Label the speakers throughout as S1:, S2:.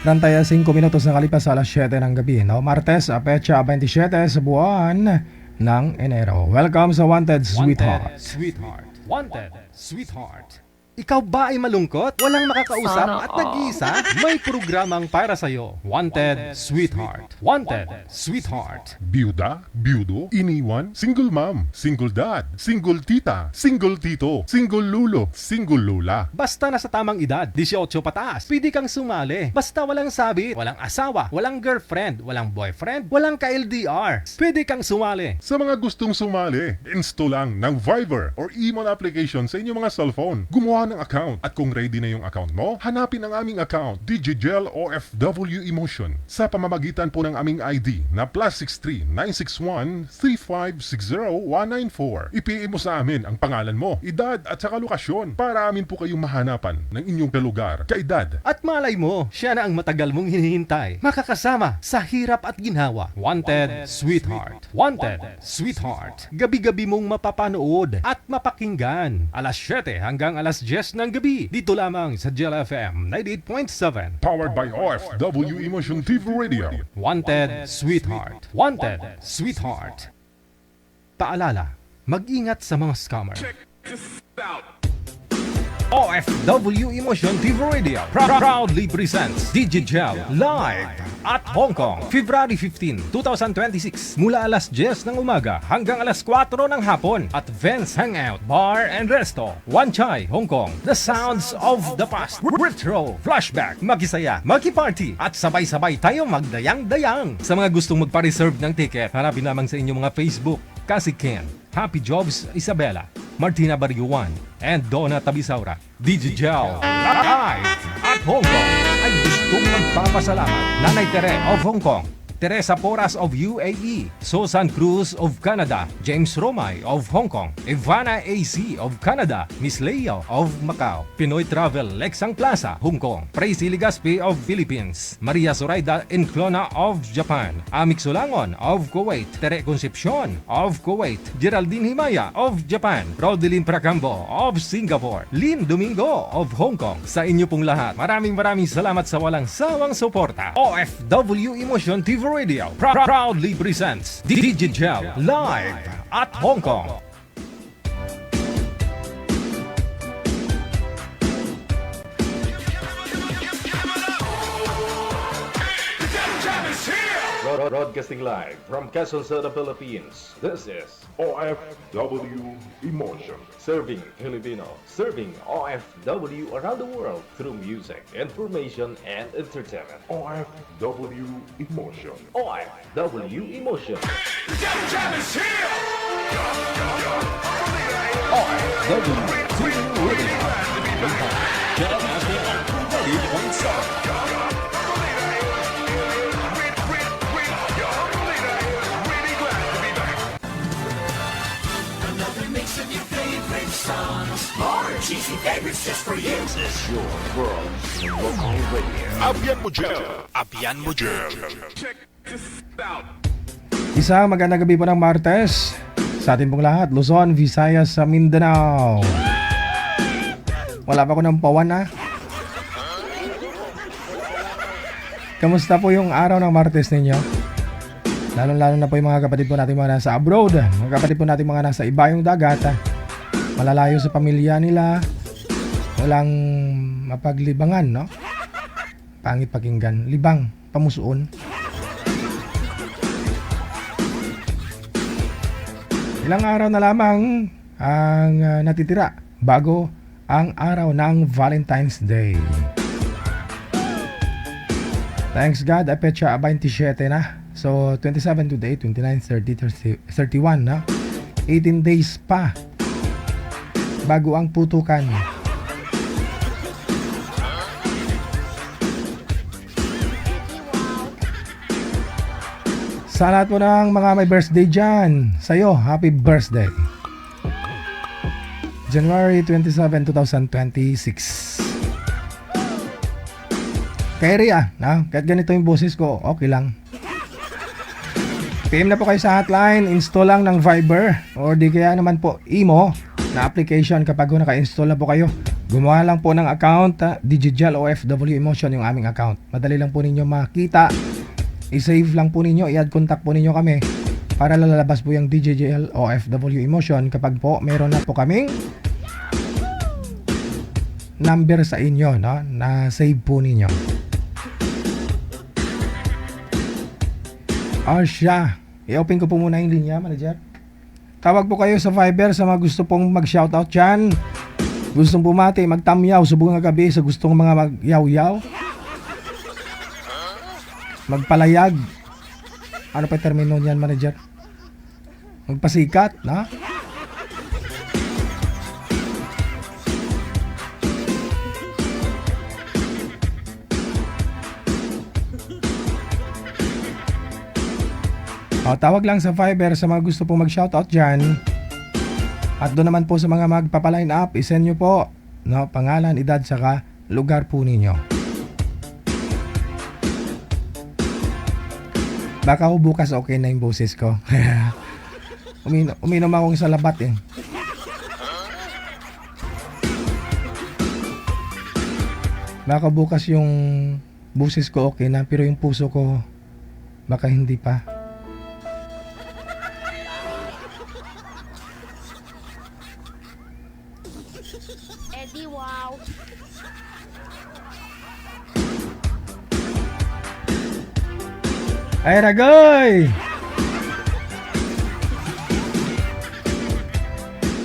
S1: Rantaya 5 minutos na kalipas sa alas 7 ng gabi, no? Martes, petsa 27 sa buwan ng Enero. Welcome sa Wanted Sweetheart.
S2: Wanted Sweetheart. Ikaw ba ay malungkot? Walang makakausap at nag-iisa? May programang para sa'yo. Wanted Sweetheart. Wanted Sweetheart.
S3: Byuda, byudo, iniwan, single mom, single dad, single tita, single tito, single lulo, single lula.
S2: Basta nasa tamang edad, 18 pataas, pwede kang sumali. Basta walang sabit, walang asawa, walang girlfriend, walang boyfriend, walang ka-LDR. Pwede kang sumali.
S3: Sa mga gustong sumali, install lang ng Viber or email application sa inyong mga cellphone. Gumawa ng account at kung ready na yung account mo, hanapin ang aming account, Digigel OFW Emotion, sa pamamagitan po ng aming ID na +63 961 3560 194. I-PM mo sa amin ang pangalan mo, edad at saka lokasyon para amin po kayong mahanapan ng inyong kalugar, kaedad.
S2: At malay mo, siya na ang matagal mong hinihintay. Makakasama sa hirap at ginhawa. Wanted Sweetheart. Wanted Sweetheart. Gabi-gabi mong mapapanood at mapakinggan. Alas 7 hanggang alas 10 ng gabi. Dito lamang sa Gel FM 98.7.
S3: Powered by OFW Emotion TV Radio.
S2: Wanted Sweetheart. Wanted Sweetheart. Paalala, mag-ingat sa mga scammer. OFW Emotion TV Radio proudly presents Digigel Live at Hong Kong, February 15, 2026 mula alas 10 ng umaga hanggang alas 4 ng hapon at Vans Hangout Bar and Resto, Wan Chai, Hong Kong. The sounds of the past, retro, flashback, makisaya, makiparty at sabay-sabay tayo magdayang-dayang. Sa mga gustong magpa-reserve ng ticket, hanapin lamang sa inyong mga Facebook, Kasi Ken, Happy Jobs Isabela, Martina Bariuan, and Donna Tabisaura. Digigel Live at Hong Kong ay gustong magpapasalamat Nanay Tere of Hong Kong, Teresa Porras of UAE, Susan Cruz of Canada, James Romay of Hong Kong, Ivana AC of Canada, Miss Leo of Macau, Pinoy Travel Lexang Plaza, Hong Kong, Tracy Ligaspi of Philippines, Maria Zoraida Enclona of Japan, Amik Sulangon of Kuwait, Tere Concepcion of Kuwait, Geraldine Himaya of Japan, Rodeline Pracambo of Singapore, Lynn Domingo of Hong Kong. Sa inyo pong lahat, maraming salamat sa walang sawang suporta. OFW Emotion TV Radio proudly presents Digigel Live at Hong Kong.
S4: Broadcasting live from Quezon City, Philippines. This is
S3: OFW Emotion.
S4: Serving Filipino, serving OFW around the world through music, information, and entertainment.
S3: OFW Emotion.
S4: OFW Emotion.
S2: OFW TV Radio. Gel FM 98.7.
S5: More cheesy favorites just for you. This is your world local radio.
S3: Abyan mo Gel.
S5: Abyan mo Gel.
S1: Isang magandang gabi po ng Martes sa ating pong lahat, Luzon, Visayas, sa Mindanao. Wala pa ko ng pawan na. Kamusta po yung araw ng Martes ninyo? Lalo na po yung mga kapatid po natin mga nasa abroad, mga kapatid po natin mga nasa ibayong dagat, malalayo sa pamilya nila, walang mapaglibangan, no? Pangit pakinggan, libang, pamusuon. Ilang araw na lamang ang natitira bago ang araw ng Valentine's Day. Thanks God, petsa 27 na. So 27 today, 29, 30, 31 na. 18 days pa bago ang putukan. Sa lahat po ng mga may birthday dyan, sa'yo, happy birthday. January 27, 2026. Kay Ria, kahit ganito yung boses ko, okay lang. PM na po kayo sa hotline, install lang ng Viber or di kaya naman po Imo na application kapag naka-install na po kayo Gumawa lang po ng account, Digigel OFW Emotion yung aming account. Madali lang po ninyo makita. I-save lang po ninyo, i-add contact po ninyo kami para lalabas po yung Digigel OFW Emotion kapag po meron na po kaming number sa inyo, no? Na save po ninyo. Siya. I-open ko po muna yung linya, manager. Tawag po kayo sa Viber sa mga gusto pong mag-shoutout dyan. Gustong bumati, magtamyaw, subong nga gabi sa gustong mga magyaw-yaw. Magpalayag. Ano pa yung termino niyan, manager? Magpasikat, na? Tawag lang sa Viber sa mga gusto pong mag-shoutout dyan. At doon naman po sa mga magpapaline up, isend nyo po, no, pangalan, edad, saka lugar po ninyo. Baka ako bukas okay na yung boses ko. Uminom akong sa labat eh. Baka bukas yung boses ko okay na, pero yung puso ko baka hindi pa.
S6: Eddie, wow.
S1: Ay, Ragoy!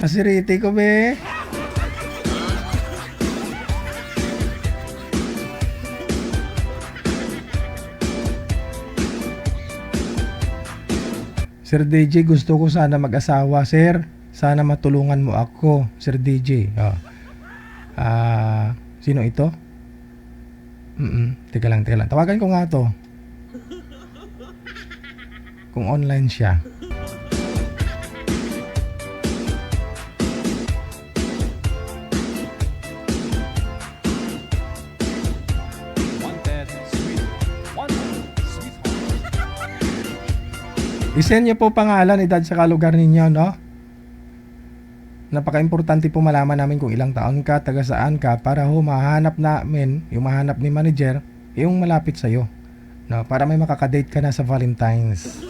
S1: Asiriti ko, be. Sir DJ, gusto ko sana mag-asawa, sir. Sana matulungan mo ako, Sir DJ. Sino ito? Teka lang. Tawagan ko nga to. Kung online siya. I-send niyo po pangalan, edad sa lugar ninyo, no? Napaka-importante po malaman namin kung ilang taon ka, taga saan ka, para ho mahanap namin, yung mahanap ni manager, yung malapit sa'yo. No? Para may makakadate ka na sa Valentine's.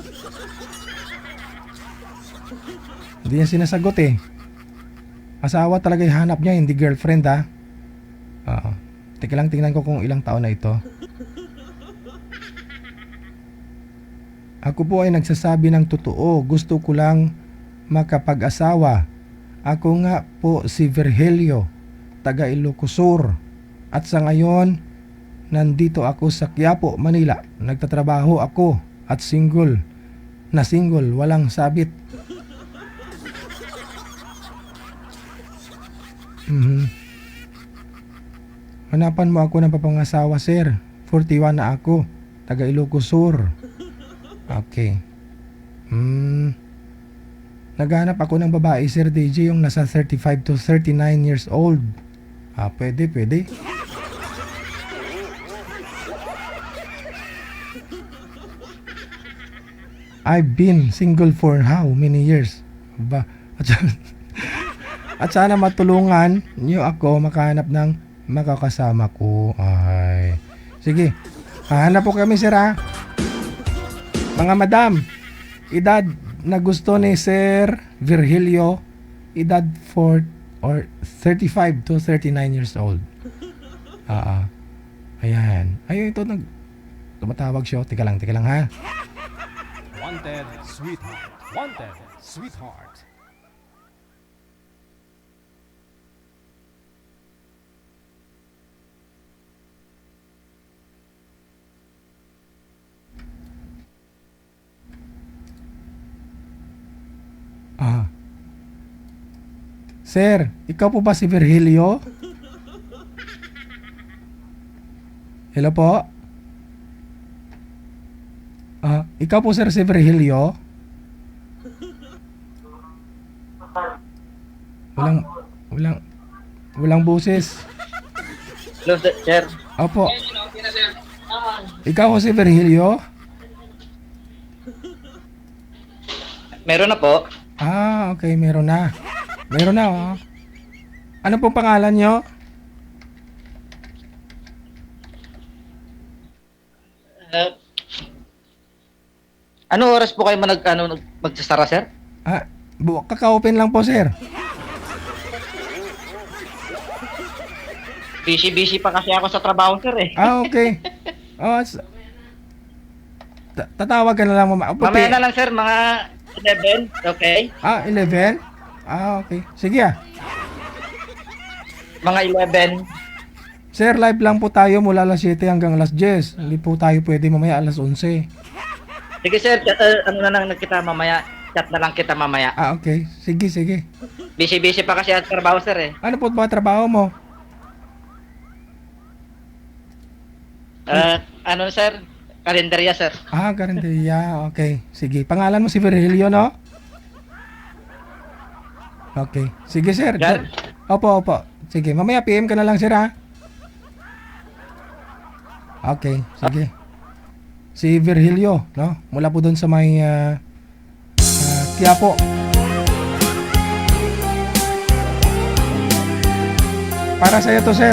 S1: Hindi niya sinasagot eh. Asawa talaga yung hanap niya, hindi girlfriend ha. Teka lang, tingnan ko kung ilang taon na ito. Ako po ay nagsasabi ng totoo. Gusto ko lang makapag-asawa. Ako nga po si Virgilio, taga Ilocos Sur. At sa ngayon, nandito ako sa Quiapo, Manila. Nagtatrabaho ako at single. Walang sabit. Hanapan mo ako ng papangasawa, sir. 41 na ako. Taga Ilocos Sur. Okay. Naghanap ako ng babae, Sir DJ, yung nasa 35 to 39 years old. Pwede. I've been single for how many years? At sana matulungan niyo ako makahanap ng makakasama ko. Ay. Sige. Hahanap po kami, sir, ha? Mga madam, edad na gusto ni Sir Virgilio, edad 35 to 39 years old. Ayan. Ayun, ito tumatawag siya. Tika lang ha.
S2: Wanted sweetheart.
S1: Sir, ikaw po ba si Virgilio? Hello po? Ikaw po, sir, si Virgilio? Walang boses.
S7: Hello, sir.
S1: Opo. Ikaw po si Virgilio?
S7: Meron na po.
S1: Okay, meron na. Meron na, oh. Ano pong pangalan nyo?
S7: Ano oras po kayo magsasara, sir?
S1: Kaka-open lang po, sir.
S7: Busy pa kasi ako sa trabaho, sir eh.
S1: Okay. Tatawag ka na lang, mama.
S7: Mamaya na lang, sir, mga 11, okay?
S1: 11? Okay. Sige
S7: Mga 11.
S1: Sir, live lang po tayo mula alas 7 hanggang alas 10. Hindi po tayo pwede mamaya alas 11.
S7: Sige, sir, ano na lang kita mamaya. Chat na lang kita mamaya.
S1: Okay. Sige.
S7: Busy pa kasi sa trabaho, sir eh.
S1: Ano po ba trabaho mo?
S7: Ano, sir? Kalendarya, sir.
S1: Karinderya. Okay. Sige. Pangalan mo si Virgilio, no? Okay. Sige, sir.
S7: Sir?
S1: Opo. Sige. Mamaya PM ka na lang, sir, ha? Okay. Sige. Si Virgilio, no? Mula po doon sa may Quiapo. Para sa'yo to, sir.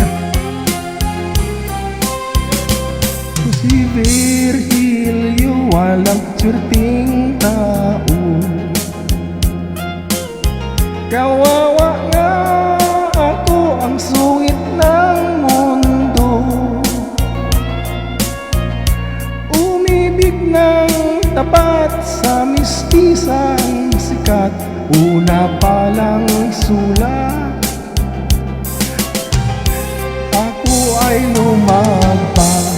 S1: Si Virgilio, walang swerteng tao. Kawawa nga ako, ang sungit ng mundo. Umibig ng tapat sa mistisang sikat. Una palang sulat, ako ay lumagpas.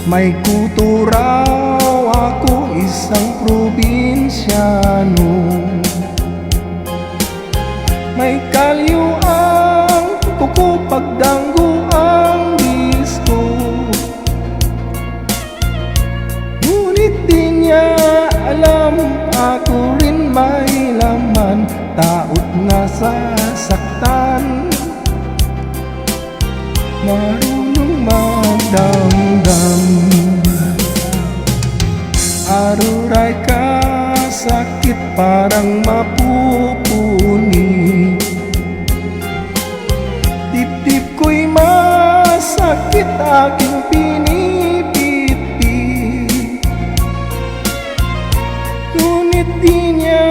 S1: May kuto raw ako, isang probinsyano. May kalyo ang kuko, pagdanggo ang disco. Ngunit di niya alam, ako rin may laman. Taot na sasaktan, marunong magdamdam. Aruray ka, sakit parang mapupuni. Dip-dip ko'y masakit, aking pinipit-pit. Ngunit di niya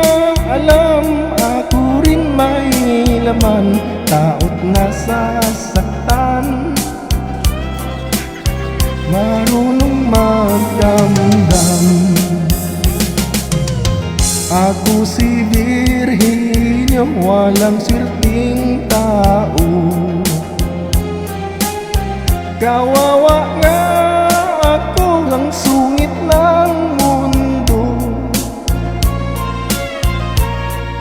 S1: alam, ako rin may laman. Taot na sasaktan, marunong magdamdam. Ako si Virgilio, walang swerteng tao. Kawawa nga ako, ang sungit ng mundo.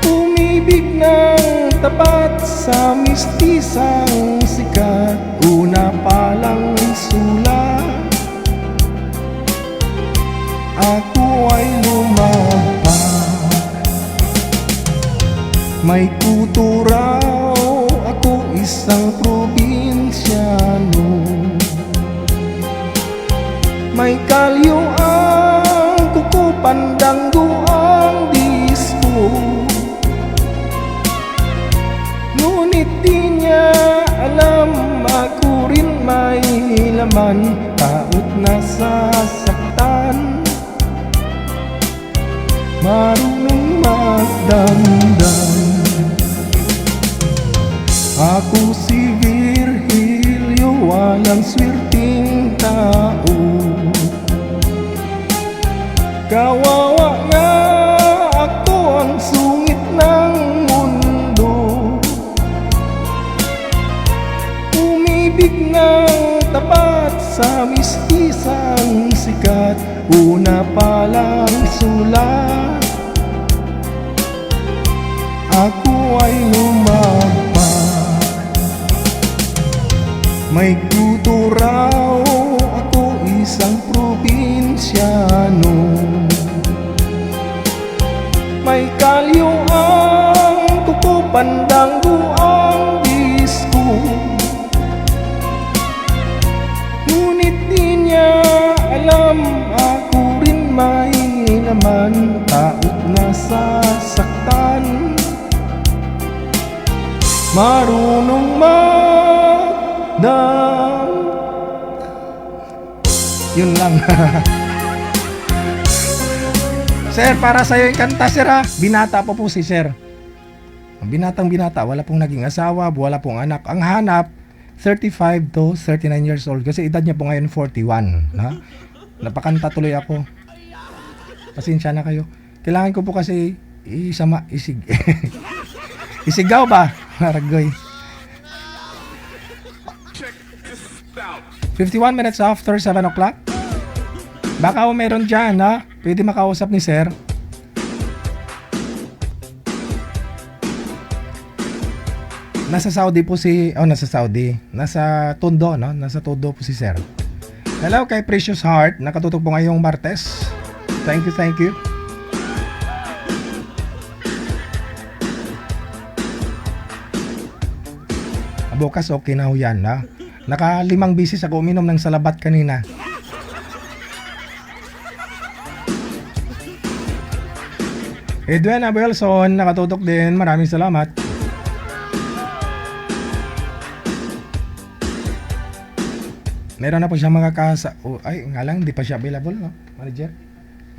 S1: Umibig ng tapat sa mistisang sikat. Una palang sulat, ako ay lumagpas. May kuto raw ako, isang probinsyano. May kalyo ang kuko, pandanggo ang disco. Ngunit di niya alam, ako rin may laman. Taot na sasaktan, marunong magdamdam. Ako si Virgilio, walang swerteng tao. Kawawa nga ako, ang sungit ng mundo. Umibig ng tapat sa mistisang sikat. Una palang sulat, ako ay lumagpas. May kuto raw ako, isang probinsyano. May kalyo ang kuko, pandanggo ang disco. Ngunit di niya alam, ako rin may laman. Taot na sasaktan, marunong magdam. Yun lang. Sir, para sa'yo yung kanta, sir ha. Binata po si sir. Ang binatang binata, wala pong naging asawa, wala pong anak. Ang hanap, 35 to 39 years old. Kasi edad niya po ngayon 41. Ha? Napakanta tuloy ako. Pasensya na kayo. Kailangan ko po kasi isigaw ba? Maragoy. 51 minutes after 7 o'clock. Baka meron dyan, ha? Pwede makausap ni sir. Nasa Saudi po nasa Tondo, no? Nasa Tondo po si sir. Hello kay Precious Heart. Nakatutok po ngayong Martes. Thank you. Bukas okay na ho yan, ha? Naka-5 bisis ako uminom ng salabat kanina. Edwin Abelson, nakatutok din. Maraming salamat. Meron na po siya mga ay, nga lang, hindi pa siya available, no? Manager.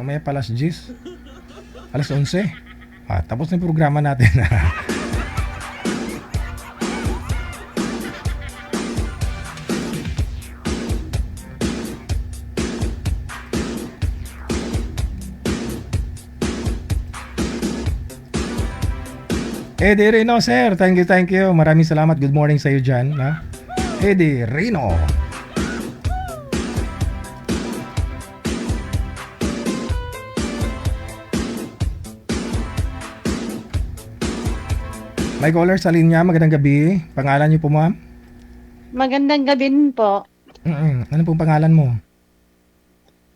S1: Mamaya pa alas 10. Alas 11. Tapos na yung programa natin. Eddie Rino, sir. Thank you. Maraming salamat. Good morning sa iyo dyan. Ha? Eddie Rino. May caller sa linya. Magandang gabi. Pangalan niyo po, ma'am?
S6: Magandang gabi din po.
S1: Ano pong pangalan mo?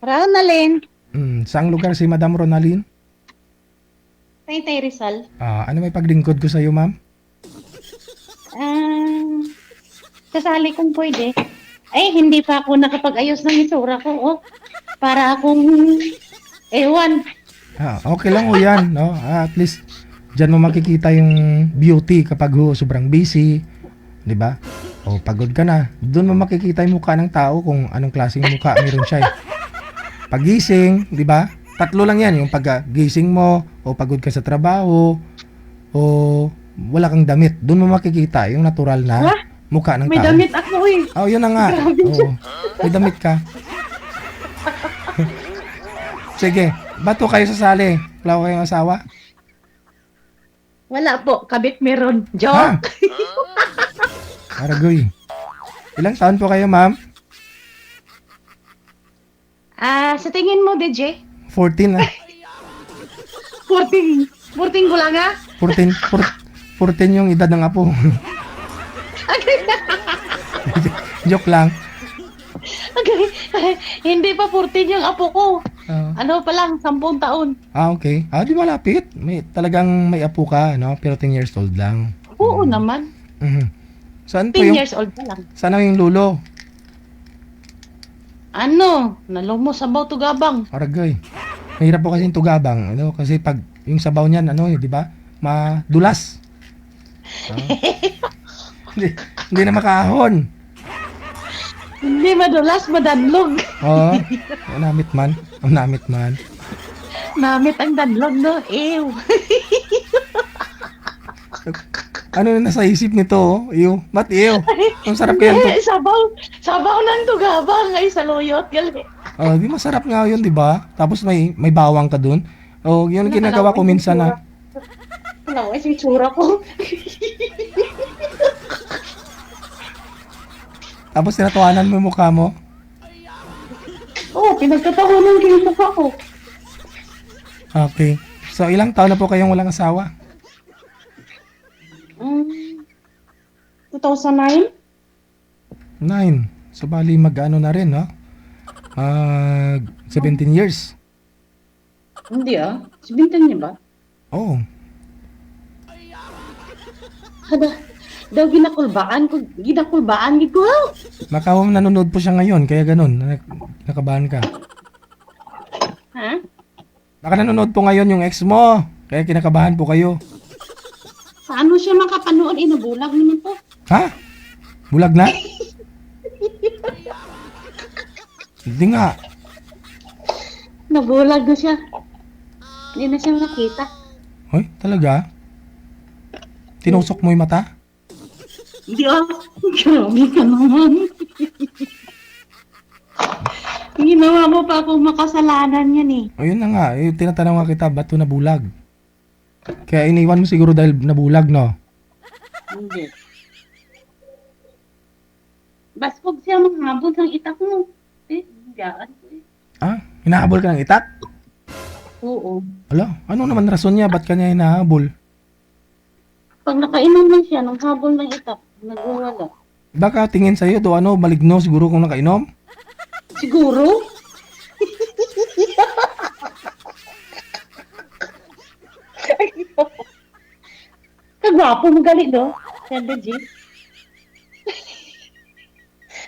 S6: Ronalyn.
S1: Saang lugar si Madam Ronalyn?
S6: Taytay Rizal.
S1: Ano may paglingkod ko sa iyo, ma'am?
S6: Kasali kung pwede. Ay, hindi pa ako nakapag-ayos ng itsura ko. Oh. Para akong ewan.
S1: Okay lang ho yan, no? At least diyan mo makikita yung beauty kapag sobrang busy, 'di ba? O pagod ka na, doon mo makikita yung mukha ng tao kung anong klaseng mukha meron siya. Pagising, 'di ba? Tatlo lang 'yan, yung paggising mo o pagod ka sa trabaho o wala kang damit. Doon mo makikita yung natural na mukha ng
S6: May
S1: tao.
S6: damit ako eh.
S1: Yun na nga. May damit ka. Sige, bato kayo sasali. Wala ko kayong asawa?
S6: Wala po, kabit meron. Joke.
S1: Aragoy. Ilang taon po kayo, ma'am?
S6: Sa tingin mo, DJ?
S1: 14 na.
S6: 14 ko lang ha?
S1: 14 yung edad ng apo. Joke lang.
S6: Okay. Hindi pa 14 yung apo ko.
S1: Ah.
S6: Ano pa lang, 10 taon.
S1: Okay. Di malapit. Talagang may apo ka, no? Pero 10 years old lang.
S6: Oo naman.
S1: Mhm. Saan po
S6: 10
S1: yung...
S6: years old pa lang.
S1: Saan yung lulo?
S6: Nalumos sa Tugabang.
S1: Aragoy. Mahirap po kasi yung tugabang. Kasi pag yung sabaw niyan, di ba? Madulas. Hindi na makahon.
S6: Hindi madulas, madanlog.
S1: Oo. Namit man.
S6: Namit ang danlog, no? Ew.
S1: Ano na nasa isip nito? Ba't ew? Ang sarap kaya ito.
S6: Sabaw ng Tugabang ay saluyot. Gali.
S1: Di masarap nga yun, di ba? Tapos may bawang ka dun. Yun ang ginagawa ko minsan na.
S6: Wala ko, yung tsura ko.
S1: Tapos tinatawanan mo yung mukha mo.
S6: Pinagtatawanan ko yung mukha ko.
S1: Okay. So, ilang taon na po kayong walang asawa?
S6: 2009?
S1: 9. So, bali mag-ano na rin, no? 17 years.
S6: Hindi 17 niya ba?
S1: Oo.
S6: Haba, daw ginakulbaan ko.
S1: Makawang nanonood po siya ngayon, kaya ganun. Nakabahan ka.
S6: Ha?
S1: Baka nanonood po ngayon yung ex mo, kaya kinakabahan po kayo.
S6: Paano siya makapanood? Inabulag naman to.
S1: Ha? Bulag na? Hindi nga.
S6: Nabulag na siya. Hindi na siya nakita.
S1: Hoy, talaga? Tinusok mo yung mata?
S6: Hindi grabe ka naman. Ginawa mo pa akong makasalanan yan eh.
S1: Ayun na nga, tinatanong nga kita, ba't 'to nabulag? Kaya iniwan mo siguro dahil nabulag, no?
S6: Hindi. Basbog siya manghabol ng itak mo. Diyaan ko eh.
S1: Ah, hinahabol ka ng itak?
S6: Oo.
S1: Ala, ano naman rason niya? Ba't kanya hinahabol?
S6: Pag nakainom lang siya ng habol ng itak, nagwawala.
S1: Baka tingin sa'yo to ano, maligno siguro kung nakainom?
S6: Siguro? Kagwapo mo galit do, Sir Deji.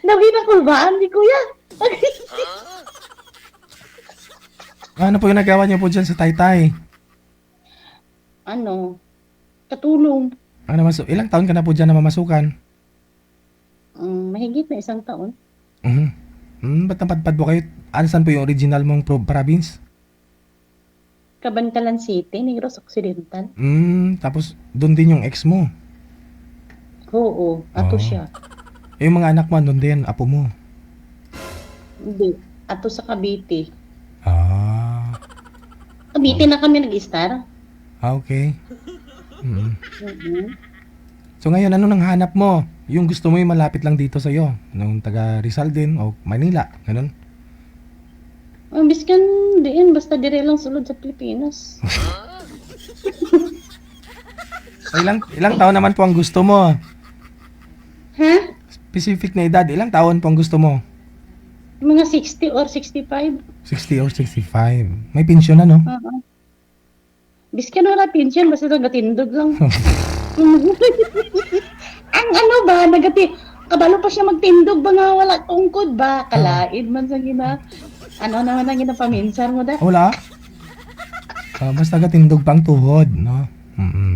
S6: Nakita ko ba, di kuya?
S1: Ano po yung nagawa niyo po dyan sa Taytay?
S6: Ano? Katulong.
S1: Ilang taon ka na po dyan na mamasukan?
S6: Mahigit na 1 taon.
S1: Ba't napadpad po kayo? Saan po yung original mong province?
S6: Cabancalan City, Negros Occidental.
S1: Tapos doon din yung ex mo.
S6: Oo, ato
S1: Oh.
S6: siya.
S1: Yung mga anak mo, doon din, apo mo.
S6: Hindi, ato sa Cavite.
S1: Ah,
S6: Cavite na kami nag-star.
S1: okay.
S6: Mhm.
S1: So ngayon, ano nang hanap mo? Yung gusto mo yung malapit lang dito sa'yo? Nung taga Rizal din o Manila, ganun?
S6: Biskan diin, basta dire lang sulod sa Pilipinas.
S1: Ilang taon naman po ang gusto mo?
S6: Ha?
S1: Specific na edad, ilang taon po ang gusto mo?
S6: Mga 60 or 65.
S1: 60 or 65. May pensyon na, no?
S6: Biskan wala pension, basta nagatindog lang. Ang ano ba, kabalo pa siya magtindog ba nga wala tungkod ba? Kalaid man sa gina. Ano naman ang ginapaminsan mo da?
S1: Wala. Basta gatindog pang tuhod, no?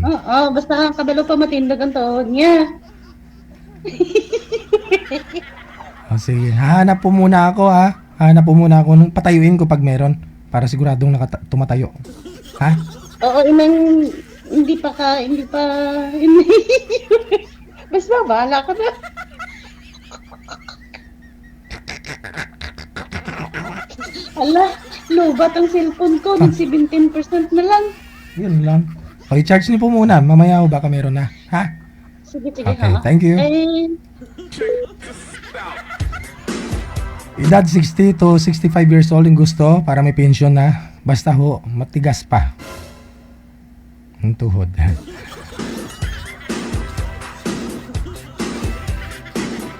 S6: Oo, basta kabalo pa matindog ang tuhod niya.
S1: Sige, hahanap po muna ako, ha? Hahanap po muna ako nung patayuin ko pag meron para siguradong tumatayo. Ha?
S6: Oo, hindi pa. Basta bahala ka na. Ala, lubat ang cellphone ko, nag 17% na lang.
S1: Yun lang. Okay, charge niyo po muna. Mamaya ho, baka meron na. Ha?
S6: Sige,
S1: Okay,
S6: ha.
S1: thank you.
S6: Eh,
S1: Edad 60 to 65 years old yung gusto para may pension na. Basta ho, matigas pa. Ang tuhod.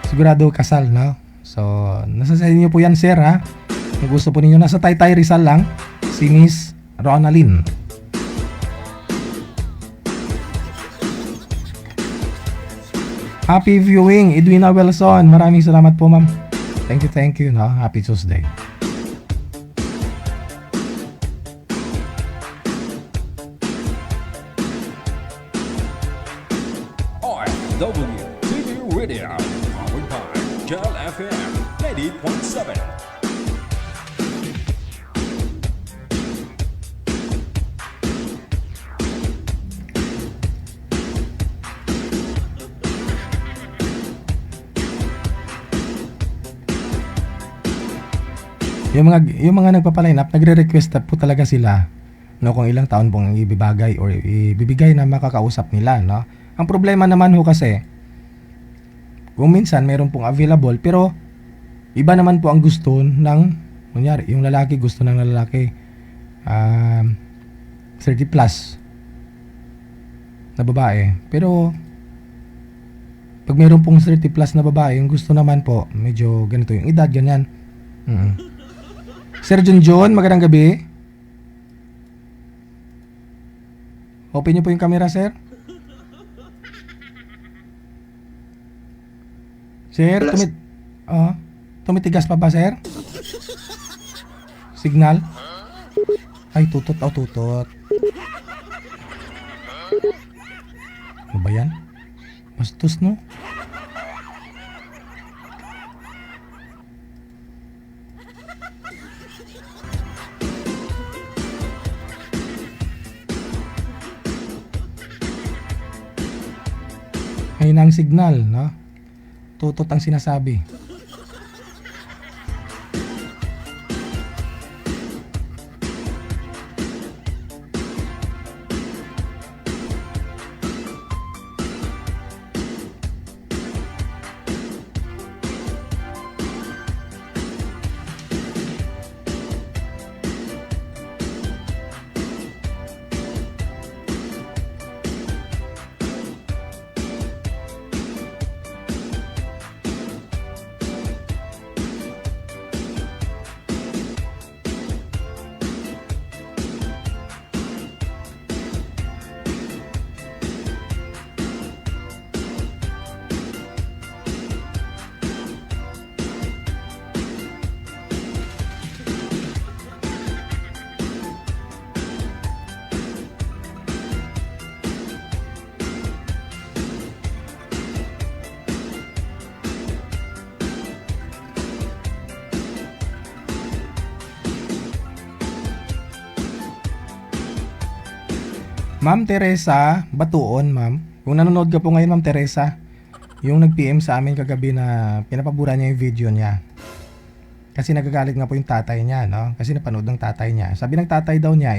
S1: Sigurado kasal, no? So, nasa sa inyo po yan, sir, ha? Kung gusto po ninyo, nasa Taytay Rizal lang, si Miss Ronalyn. Happy viewing, Edwina Wilson. Maraming salamat po, ma'am. Thank you, no? Happy Tuesday.
S2: OFW TV Radio, powered by Gel FM 90.7.
S1: Yung mga nagpapaline up, nagre-request po talaga sila, no, kung ilang taon pong ibibagay or ibibigay na makakausap nila, no. Ang problema naman ho kasi, kung minsan meron pong available, pero iba naman po ang gusto ng, kunyari, yung lalaki gusto ng lalaki 30 plus na babae. Pero pag meron pong 30 plus na babae, yung gusto naman po medyo ganito yung edad, ganyan. Sir Junjun, magandang gabi. Open niyo po yung camera, sir. Sir, tumitigas pa ba, sir? Signal? Ay, tutot. Tutot. Ano ba yan? Bastos, no? May nang signal, no? Tutot ang sinasabi. Ma'am Teresa Batuon, ma'am. Kung nanonood ka po ngayon, Ma'am Teresa, yung nag-PM sa amin kagabi na pinapabura niya yung video niya. Kasi nagagalit nga po yung tatay niya, no? Kasi napanood ng tatay niya. Sabi ng tatay daw niya,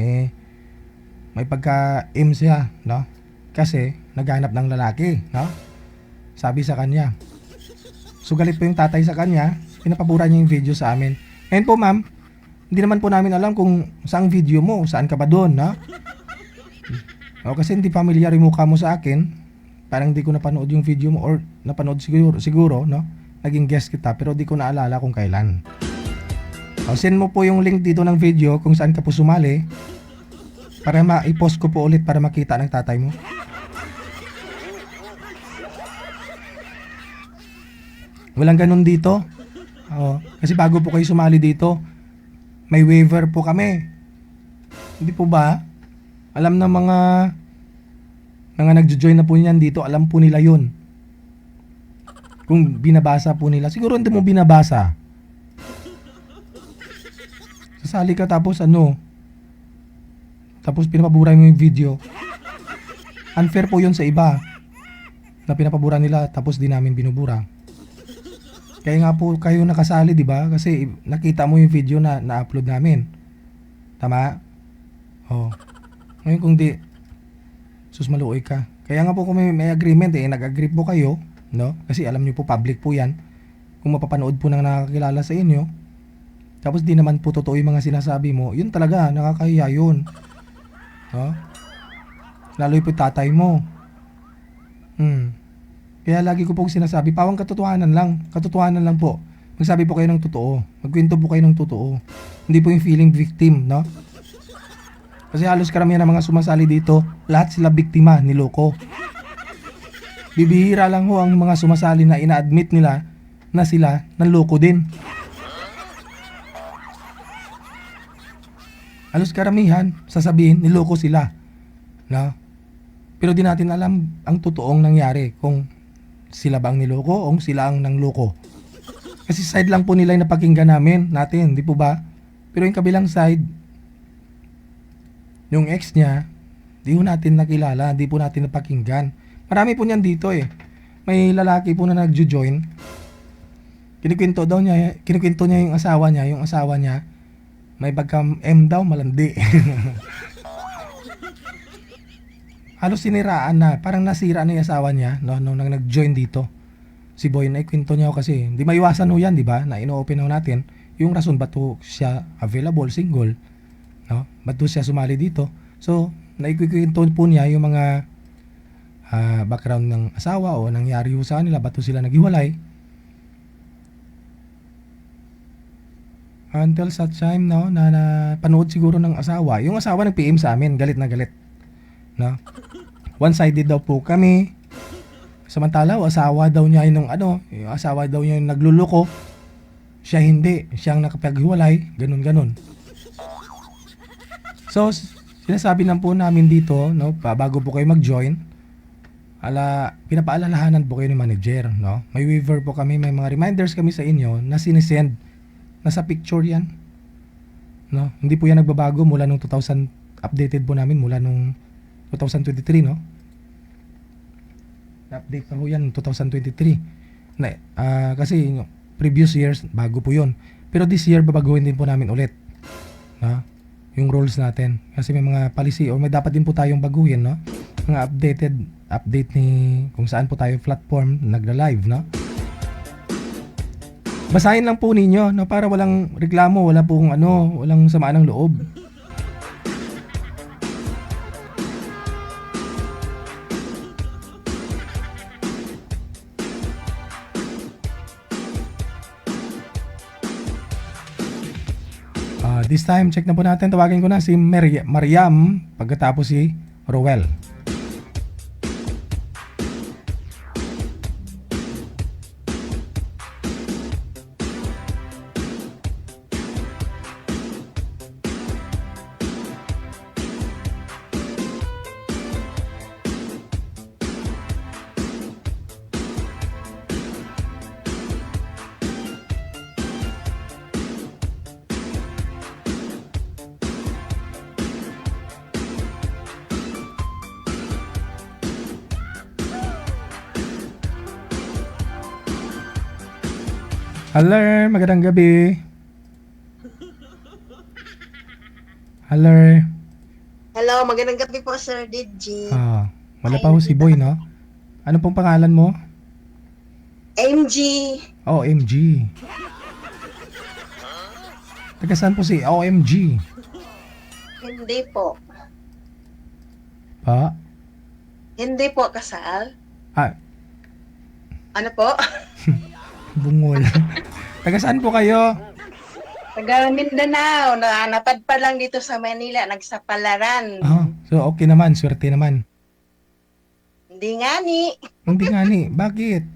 S1: may pagka-im siya, no? Kasi naghanap ng lalaki, no? Sabi sa kanya. So galit po yung tatay sa kanya, pinapabura niya yung video sa amin. Ngayon po, ma'am, hindi naman po namin alam kung saang video mo, saan ka ba doon, no? O, kasi hindi familiar yung mukha mo sa akin. Parang hindi ko napanood yung video mo, or napanood siguro, no? Naging guest kita, pero di ko naalala kung kailan. O, send mo po yung link dito ng video kung saan ka po sumali para i-post ko po ulit para makita ng tatay mo. Walang ganun dito. O, kasi bago po kayo sumali dito, may waiver po kami. Hindi po ba? Alam na mga nagjo-join na po niyan dito, alam po nila yun. Kung binabasa po nila, siguro hindi mo binabasa. Sasali ka tapos tapos pinapabura mo yung video. Unfair po yun sa iba na pinapabura nila tapos di namin binubura. Kaya nga po kayo nakasali, di ba? Kasi nakita mo yung video na na-upload namin. Tama? Oh. Ngayon kung di, sus maluoy ka. Kaya nga po kung may agreement nag-agree po kayo, no? Kasi alam niyo po public po yan. Kung mapapanood po ng nakakilala sa inyo, tapos di naman po totoo yung mga sinasabi mo, yun talaga, nakakahiya yun. No? Lalo yung po tatay mo. Kaya lagi ko pong sinasabi, pawang katotohanan lang po. Magsabi po kayo ng totoo. Magkwento po kayo ng totoo. Hindi po yung feeling victim, no? Kasi halos karamihan ng mga sumasali dito, lahat sila biktima, niloko. Bibihira lang ho ang mga sumasali na ina-admit nila na sila nanloko din. Halos karamihan, sasabihin, niloko sila. No? Pero di natin alam ang totoong nangyari, kung sila ba ang niloko o sila ang nangloko. Kasi side lang po nila yung napakinggan natin, di po ba? Pero yung kabilang side, yung ex niya, di po natin nakilala, di po natin napakinggan. Marami po niyan dito May lalaki po na nagjo-join. Kinikwento niya yung asawa niya, may pagka-M daw, malandi. Halos siniraan na, parang nasira na yung asawa niya, no, nung nag-join dito. Si Boy, na ikwento niya kasi hindi maiwasan ho yan, di ba? Na ino-open ho natin yung rason ba't siya available, single. No? Ba't siya sumali dito? So, naikwento po niya yung mga background ng asawa o nangyari sa kanila, ba't sila naghiwalay. Until such time, no, na panood siguro ng asawa. Yung asawa nag-PM sa amin, galit na galit. No? One-sided daw po kami. Samantala, asawa daw niya yung asawa daw niya yung nagluloko. Siya hindi, siyang nakapaghiwalay, ganun. So, sinasabi na po namin dito, no, bago po kayo mag-join, pinapaalalahanan po kayo ni manager, no? May waiver po kami, may mga reminders kami sa inyo na sinisend. Nasa picture yan. No? Hindi po yan nagbabago mula nung 2000, updated po namin mula nung 2023, no? Update pa ho yan, 2023. Kasi yung previous years, bago po yun. Pero this year, babaguhin din po namin ulit. No? Yung rules natin. Kasi may mga policy or may dapat din po tayong baguhin, no? Mga update ni kung saan po tayo platform nagla-live, no? Basahin lang po ninyo, no? Para walang reklamo, wala pong walang samaan ng loob. This time, check na po natin. Tawagin ko na si Mariam pagkatapos si Rowel. Hello, magandang gabi. Hello.
S8: Hello, magandang gabi po, Sir DJ.
S1: Wala pa ho si Boy, no? Ano pong pangalan mo?
S8: MG.
S1: OMG. Taga saan po si OMG?
S8: Hindi po.
S1: Pa?
S8: Hindi po kasal. Ano po?
S1: Bungol. Taga saan po kayo?
S8: Taga Mindanao. Napadpad lang dito sa Manila. Nagsapalaran.
S1: So okay naman, swerte naman.
S8: Hindi nga ni.
S1: Hindi nga ni, bakit?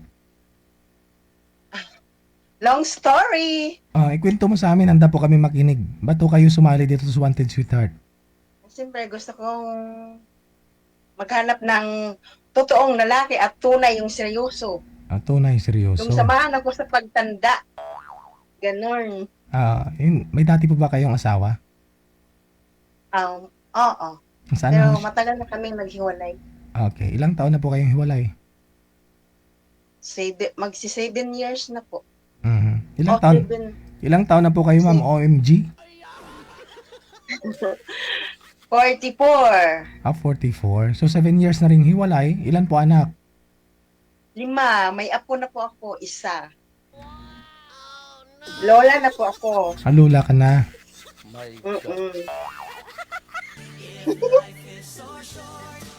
S8: Long story.
S1: Ikwento mo sa amin, handa po kami makinig. Ba't po kayo sumali dito sa Wanted Sweetheart?
S8: Siyempre, gusto kong maghanap ng totoong lalaki at tunay yung seryoso.
S1: Tunay, seryoso.
S8: Yung samahan ako sa pagtanda. Ganon.
S1: May dati po ba kayong asawa?
S8: Oo.
S1: Saan
S8: Pero
S1: ho?
S8: matagal na kami naghiwalay.
S1: Okay, ilang taon na po kayong hiwalay?
S8: Magsi 7 years na po.
S1: Ilang taon na po kayo, ma'am? OMG?
S8: 44.
S1: 44. So 7 years na rin hiwalay. Ilan po anak?
S8: 5. May apo na po ako, 1. Lola na po ako.
S1: Alula ka na.
S8: Mm-mm.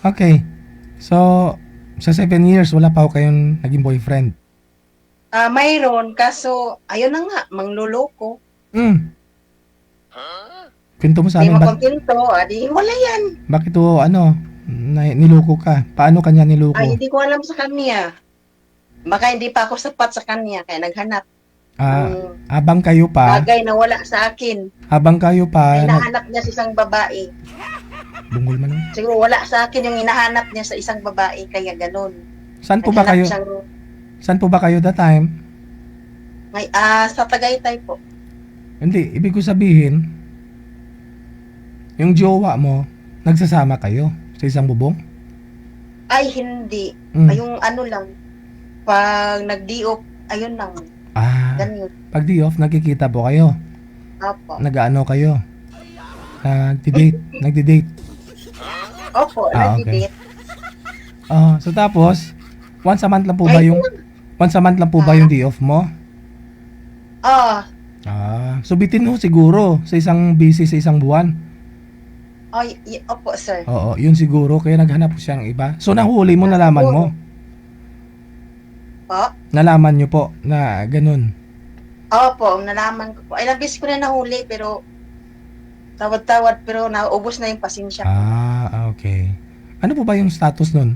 S1: Okay. So, sa 7 years, wala pa ho kayong naging boyfriend?
S8: Mayroon, kaso, ayun na nga, mangluloko.
S1: Kwento mo sa
S8: Di
S1: amin,
S8: makontento, di wala yan.
S1: bakit ho, niloko ka? Paano kanya niloko?
S8: Ay, hindi ko alam sa kanya. Baka hindi pa ako sapat sa kanya, kaya naghanap.
S1: Habang kayo pa,
S8: Bagay na wala sa akin.
S1: habang kayo pa,
S8: Ay, nahanap niya sa isang babae.
S1: bungol man.
S8: Siguro wala sa akin yung hinahanap niya sa isang babae, kaya ganun.
S1: Saan po ba kayo? Saan po ba kayo that time?
S8: Sa Tagaytay po.
S1: Hindi, ibig ko sabihin, yung jowa mo, nagsasama kayo sa isang bubong?
S8: Ay, hindi. Ay, yung ano lang, pag nag-diop, ayun lang. Ganyan.
S1: Pag di off, nagkikita po kayo.
S8: Opo.
S1: Nag-ano kayo? Nagdi-date.
S8: Opo,
S1: Okay.
S8: nag-date.
S1: So tapos, once a month lang po ba yung day off mo? So bitin mo siguro sa isang busy sa isang buwan.
S8: Opo, sir.
S1: Oo, yun siguro kaya naghanap siya ng iba. So nahuli mo, nalaman mo.
S8: Po?
S1: Nalaman nyo po na ganun.
S8: Opo, nalaman ko po. Ilang beses ko na nahuli, pero tawad-tawad, pero naubos na yung pasensya.
S1: Okay. Ano po ba yung status nun?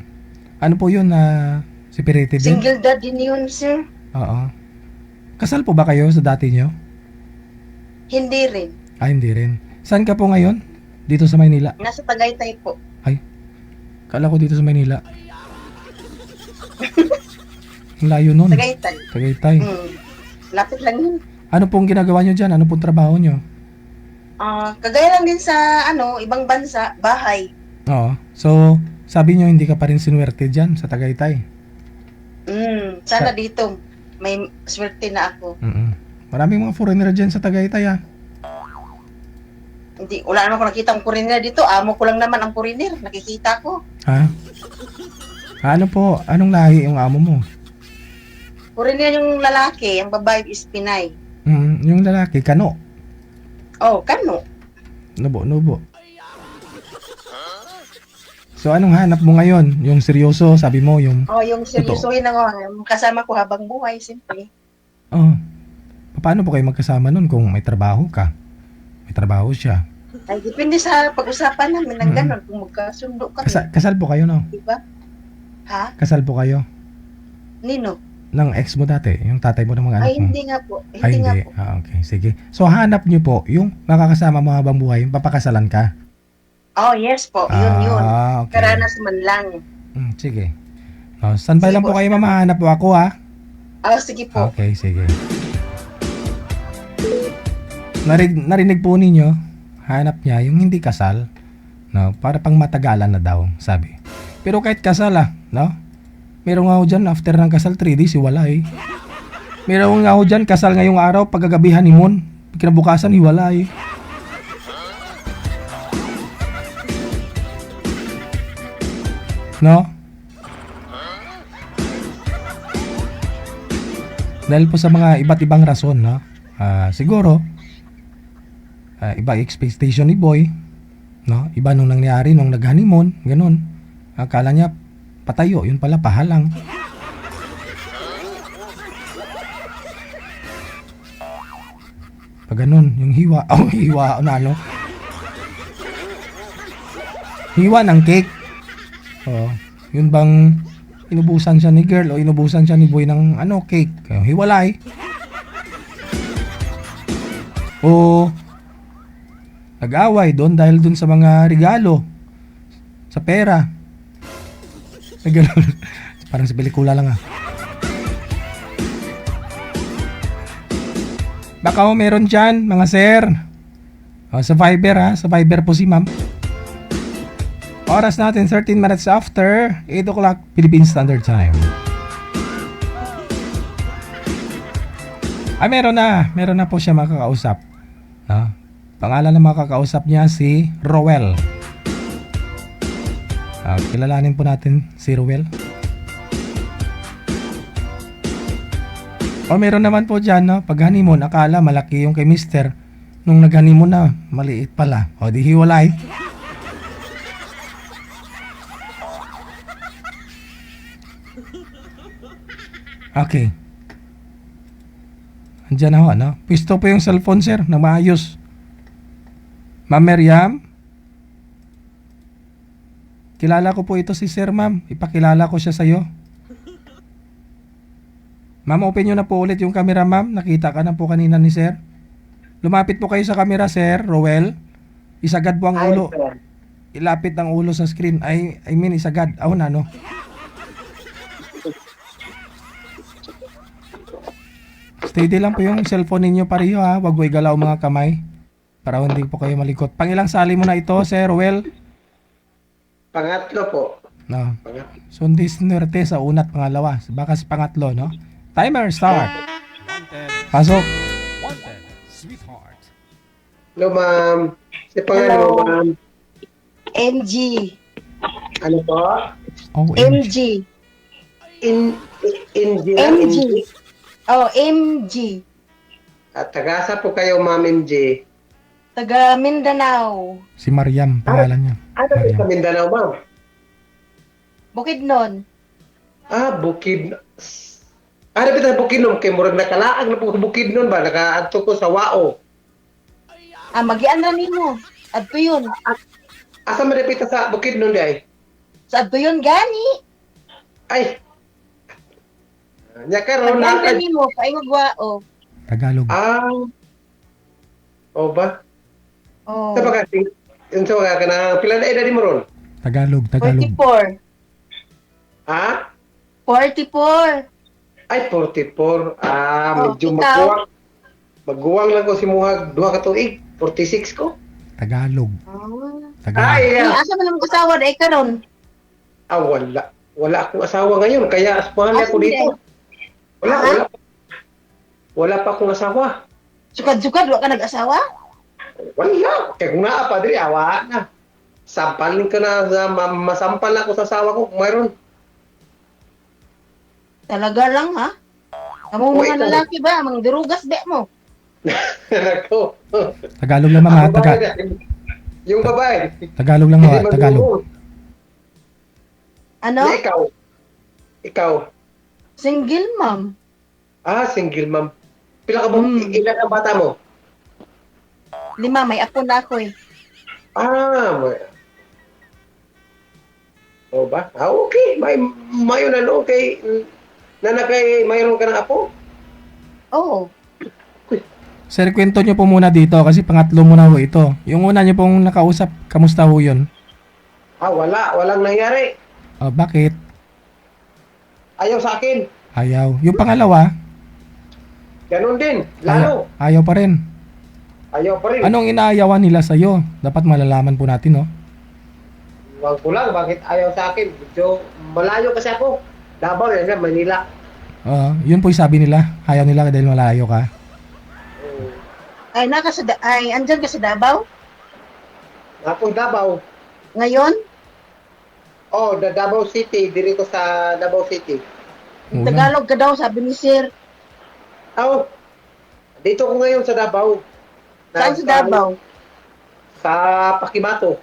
S1: Ano po yun na separated din?
S8: Single dad din yun, sir.
S1: Oo. Kasal po ba kayo sa dati nyo?
S8: Hindi rin.
S1: Hindi rin. Saan ka po ngayon? Dito sa Maynila?
S8: Nasa Tagaytay po.
S1: Kala ko dito sa Maynila. Ang layo nun. Tagaytay.
S8: Lapit lang yun.
S1: Ano pong ginagawa nyo dyan? Ano pong trabaho nyo?
S8: Kagaya lang din sa ibang bansa, bahay.
S1: Oo. So, sabi nyo hindi ka pa rin sinuwerte dyan sa Tagaytay?
S8: Sana dito may swerte na ako.
S1: Maraming mga foreigner dyan sa Tagaytay ah.
S8: Hindi, wala naman ako nakita ang foreigner dito. Amo ko lang naman ang foreigner. Nakikita ko.
S1: Ha? Ano po? Anong lahi yung amo mo?
S8: Foreigner yung lalaki, ang babae is Pinay.
S1: Yung lalaki, Kano.
S8: Oh, Kano.
S1: Nubo. So anong hanap mo ngayon? Yung seryoso, sabi mo, yung...
S8: Oh, yung seryosohin ako. Kasama ko habang buhay, siyempre.
S1: Oh. Paano po kayo magkasama nun kung may trabaho ka? May trabaho siya.
S8: Ay, depende sa pag-usapan namin ng gano'n kung magkasundo kami.
S1: Kasal po kayo, no?
S8: Diba? Ha?
S1: Kasal po kayo?
S8: Nino?
S1: Ng ex mo dati? Yung tatay mo ng mga anak
S8: Ay,
S1: mo?
S8: hindi nga po.
S1: Ay,
S8: Hindi nga
S1: hindi.
S8: po.
S1: Okay, sige. So, hanap nyo po yung makakasama mo habang buhay, yung papakasalan ka?
S8: Oh, yes po. Yun.
S1: Okay.
S8: Karanas man lang.
S1: Sige. Standby
S8: Sige
S1: lang po
S8: po.
S1: kayo, mamahanap po ako, ha?
S8: Oh, sige po.
S1: Okay, sige. Narinig po ninyo, hanap niya yung hindi kasal, no? Para pang matagalan na daw, sabi. Pero kahit kasal no? Meron nga ho dyan, after ng kasal, 3 days, wala eh. Meron nga ho dyan, kasal ngayong araw, pagkagabi honeymoon, kinabukasan, hiwala eh. No? Dahil po sa mga iba't ibang rason, no? Siguro, iba expectation ni boy, no? Iba nung nangyari nung nag-honeymoon, ganun. Akala niya patayo, yun pala pahalang. Pag ganun, yung hiwa, hiwa na ano. Hiwa ng cake. Yun bang inubusan siya ni girl o inubusan siya ni boy ng cake. Hiwalay. O nag-away doon dahil doon sa mga regalo. Sa pera. Parang sa pelikula lang Baka meron dyan, mga sir. Sa Viber sa Viber po si ma'am. Oras natin 13 minutes after 8 o'clock Philippine Standard Time. Meron na po siya makakausap. Pangalan na makakausap niya si Rowel. Kilalanin po natin si Rowel. Meron naman po dyan, no? Pag honeymoon, akala malaki yung kay mister. Nung nag-honeymoon na, maliit pala. Di hiwalay. Okay. Andiyan na ho, no? Pisto po yung cellphone, sir, na maayos. Ma'am Miriam? Kilala ko po ito si sir, ma'am. Ipakilala ko siya sa'yo. Ma'am, open nyo na po ulit yung camera, ma'am. Nakita ka na po kanina ni sir. Lumapit po kayo sa camera, sir, Rowel. Isagad po ang ulo. Ilapit ang ulo sa screen. I mean, isagad. No? Steady lang po yung cellphone ninyo pareho, ha. Huwag mo igalaw mga kamay. Para hindi po kayo malikot. Pangilang sali mo na ito, sir, Rowel?
S9: Pangatlo po.
S1: No. So, hindi sinwerte sa una't pangalawa. Baka sa pangatlo, no? Timer start. Pasok.
S2: Wanted, sweetheart.
S9: Hello, ma'am. Si pangalan mo, ma'am?
S8: MG.
S9: Ano po?
S8: MG. MG. Oh, MG.
S9: At tagasa po kayo, ma'am MJ.
S8: Taga Mindanao.
S1: Si Mariam, pangalan niya.
S9: Ano po sa Mindanao, ma'am?
S8: Bukidnon.
S9: Bukid. Ano ba ito Bukidnon? Kaya murag nakalaag na po sa Bukidnon ba? Nakaadto ko sa Wao.
S8: Magian na nimo. Adto yun.
S9: Asa maripita sa Bukidnon di ay?
S8: Sa adto yun gani.
S9: Ay. Nya karon
S8: Magian na
S9: na.
S8: nimo. Paingog Wao.
S1: Tagalog.
S9: O ba?
S8: Oh.
S9: Sa pagkasing, yun sa mga kanang pila na edad mo ron?
S1: Tagalog.
S8: 44.
S9: Ha?
S8: 44.
S9: Ay, 44. Medyo
S8: ikaw?
S9: Magguwang lang ko si Muhag 2 ka tuig. 46 ko.
S1: Tagalog.
S8: Ah.
S1: Tagalog.
S9: Ay,
S8: Asa man ang asawa dai karon?
S9: wala. Wala akong asawa ngayon, kaya aspahan ako
S8: hindi.
S9: dito. Wala,
S8: Ah?
S9: wala. Wala pa akong asawa.
S8: Sukad-sukad, wala ka nag-asawa?
S9: Wala. Kaya kung naa pa, diri, awa na. Sampalin ka na, masampal ako sa asawa ko kung mayroon.
S8: Talaga lang, ha? Among
S9: O,
S8: mga
S9: ikaw.
S8: lalaki ba? Amang dirugas be mo.
S9: Ako.
S1: Tagalog lang mama,
S9: Ang babae na. Yung babae.
S1: Tagalog lang mama,
S9: Hindi
S1: Tagalog.
S9: marunong.
S8: Ano?
S9: Ikaw. Ikaw.
S8: Single mom.
S9: Single mom. Pila ka ba? Ilan ang bata mo?
S8: 5, may apo na ako eh.
S9: May... O ba? Okay. Mayo na okay. Nanakay, mayroon ka ng apo?
S8: Oo.
S1: Sir, kwento nyo po muna dito kasi pangatlo mo na ho ito. Yung una nyo pong nakausap, kamusta ho yun?
S9: Wala. Walang nangyari.
S1: Bakit?
S9: Ayaw sa akin.
S1: Ayaw. Yung pangalawa,
S9: Ganon din. Lalo.
S1: ayaw pa rin.
S9: Ayaw pa rin.
S1: Anong inaayawan nila sa'yo? Dapat malalaman po natin, no?
S9: Wag ko lang. Bakit ayaw sa akin? Medyo malayo kasi ako. Davao yan sa Manila.
S1: Yun po yung sabi nila. Ayaw nila dahil malayo ka.
S8: Ay, andyan ka sa Davao?
S9: Ako Davao.
S8: Ngayon?
S9: The Davao City. Diri ko sa Davao City.
S1: Una.
S8: Tagalog ka daw, sabi ni Sir.
S9: Dito ko ngayon sa Davao.
S8: Saan sa Davao?
S9: Sa Pakimato.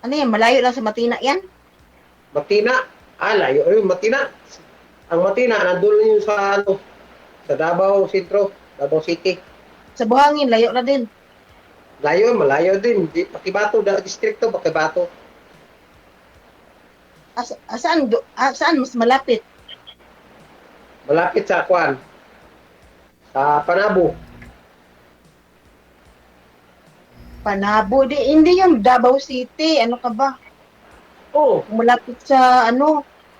S8: Ano yan, malayo lang sa Matina yan?
S9: Matina. Layo. Matina. Ang Matina, nandun yun sa Davao Centro. Davao City.
S8: Sa Buhangin, layo na din.
S9: Malayo din. Pakibato, distrito, Pakibato.
S8: Saan mas malapit?
S9: Malapit sa Kwan. Sa Panabo.
S8: Panabo, hindi yung Davao City. Ano ka ba? Malapit sa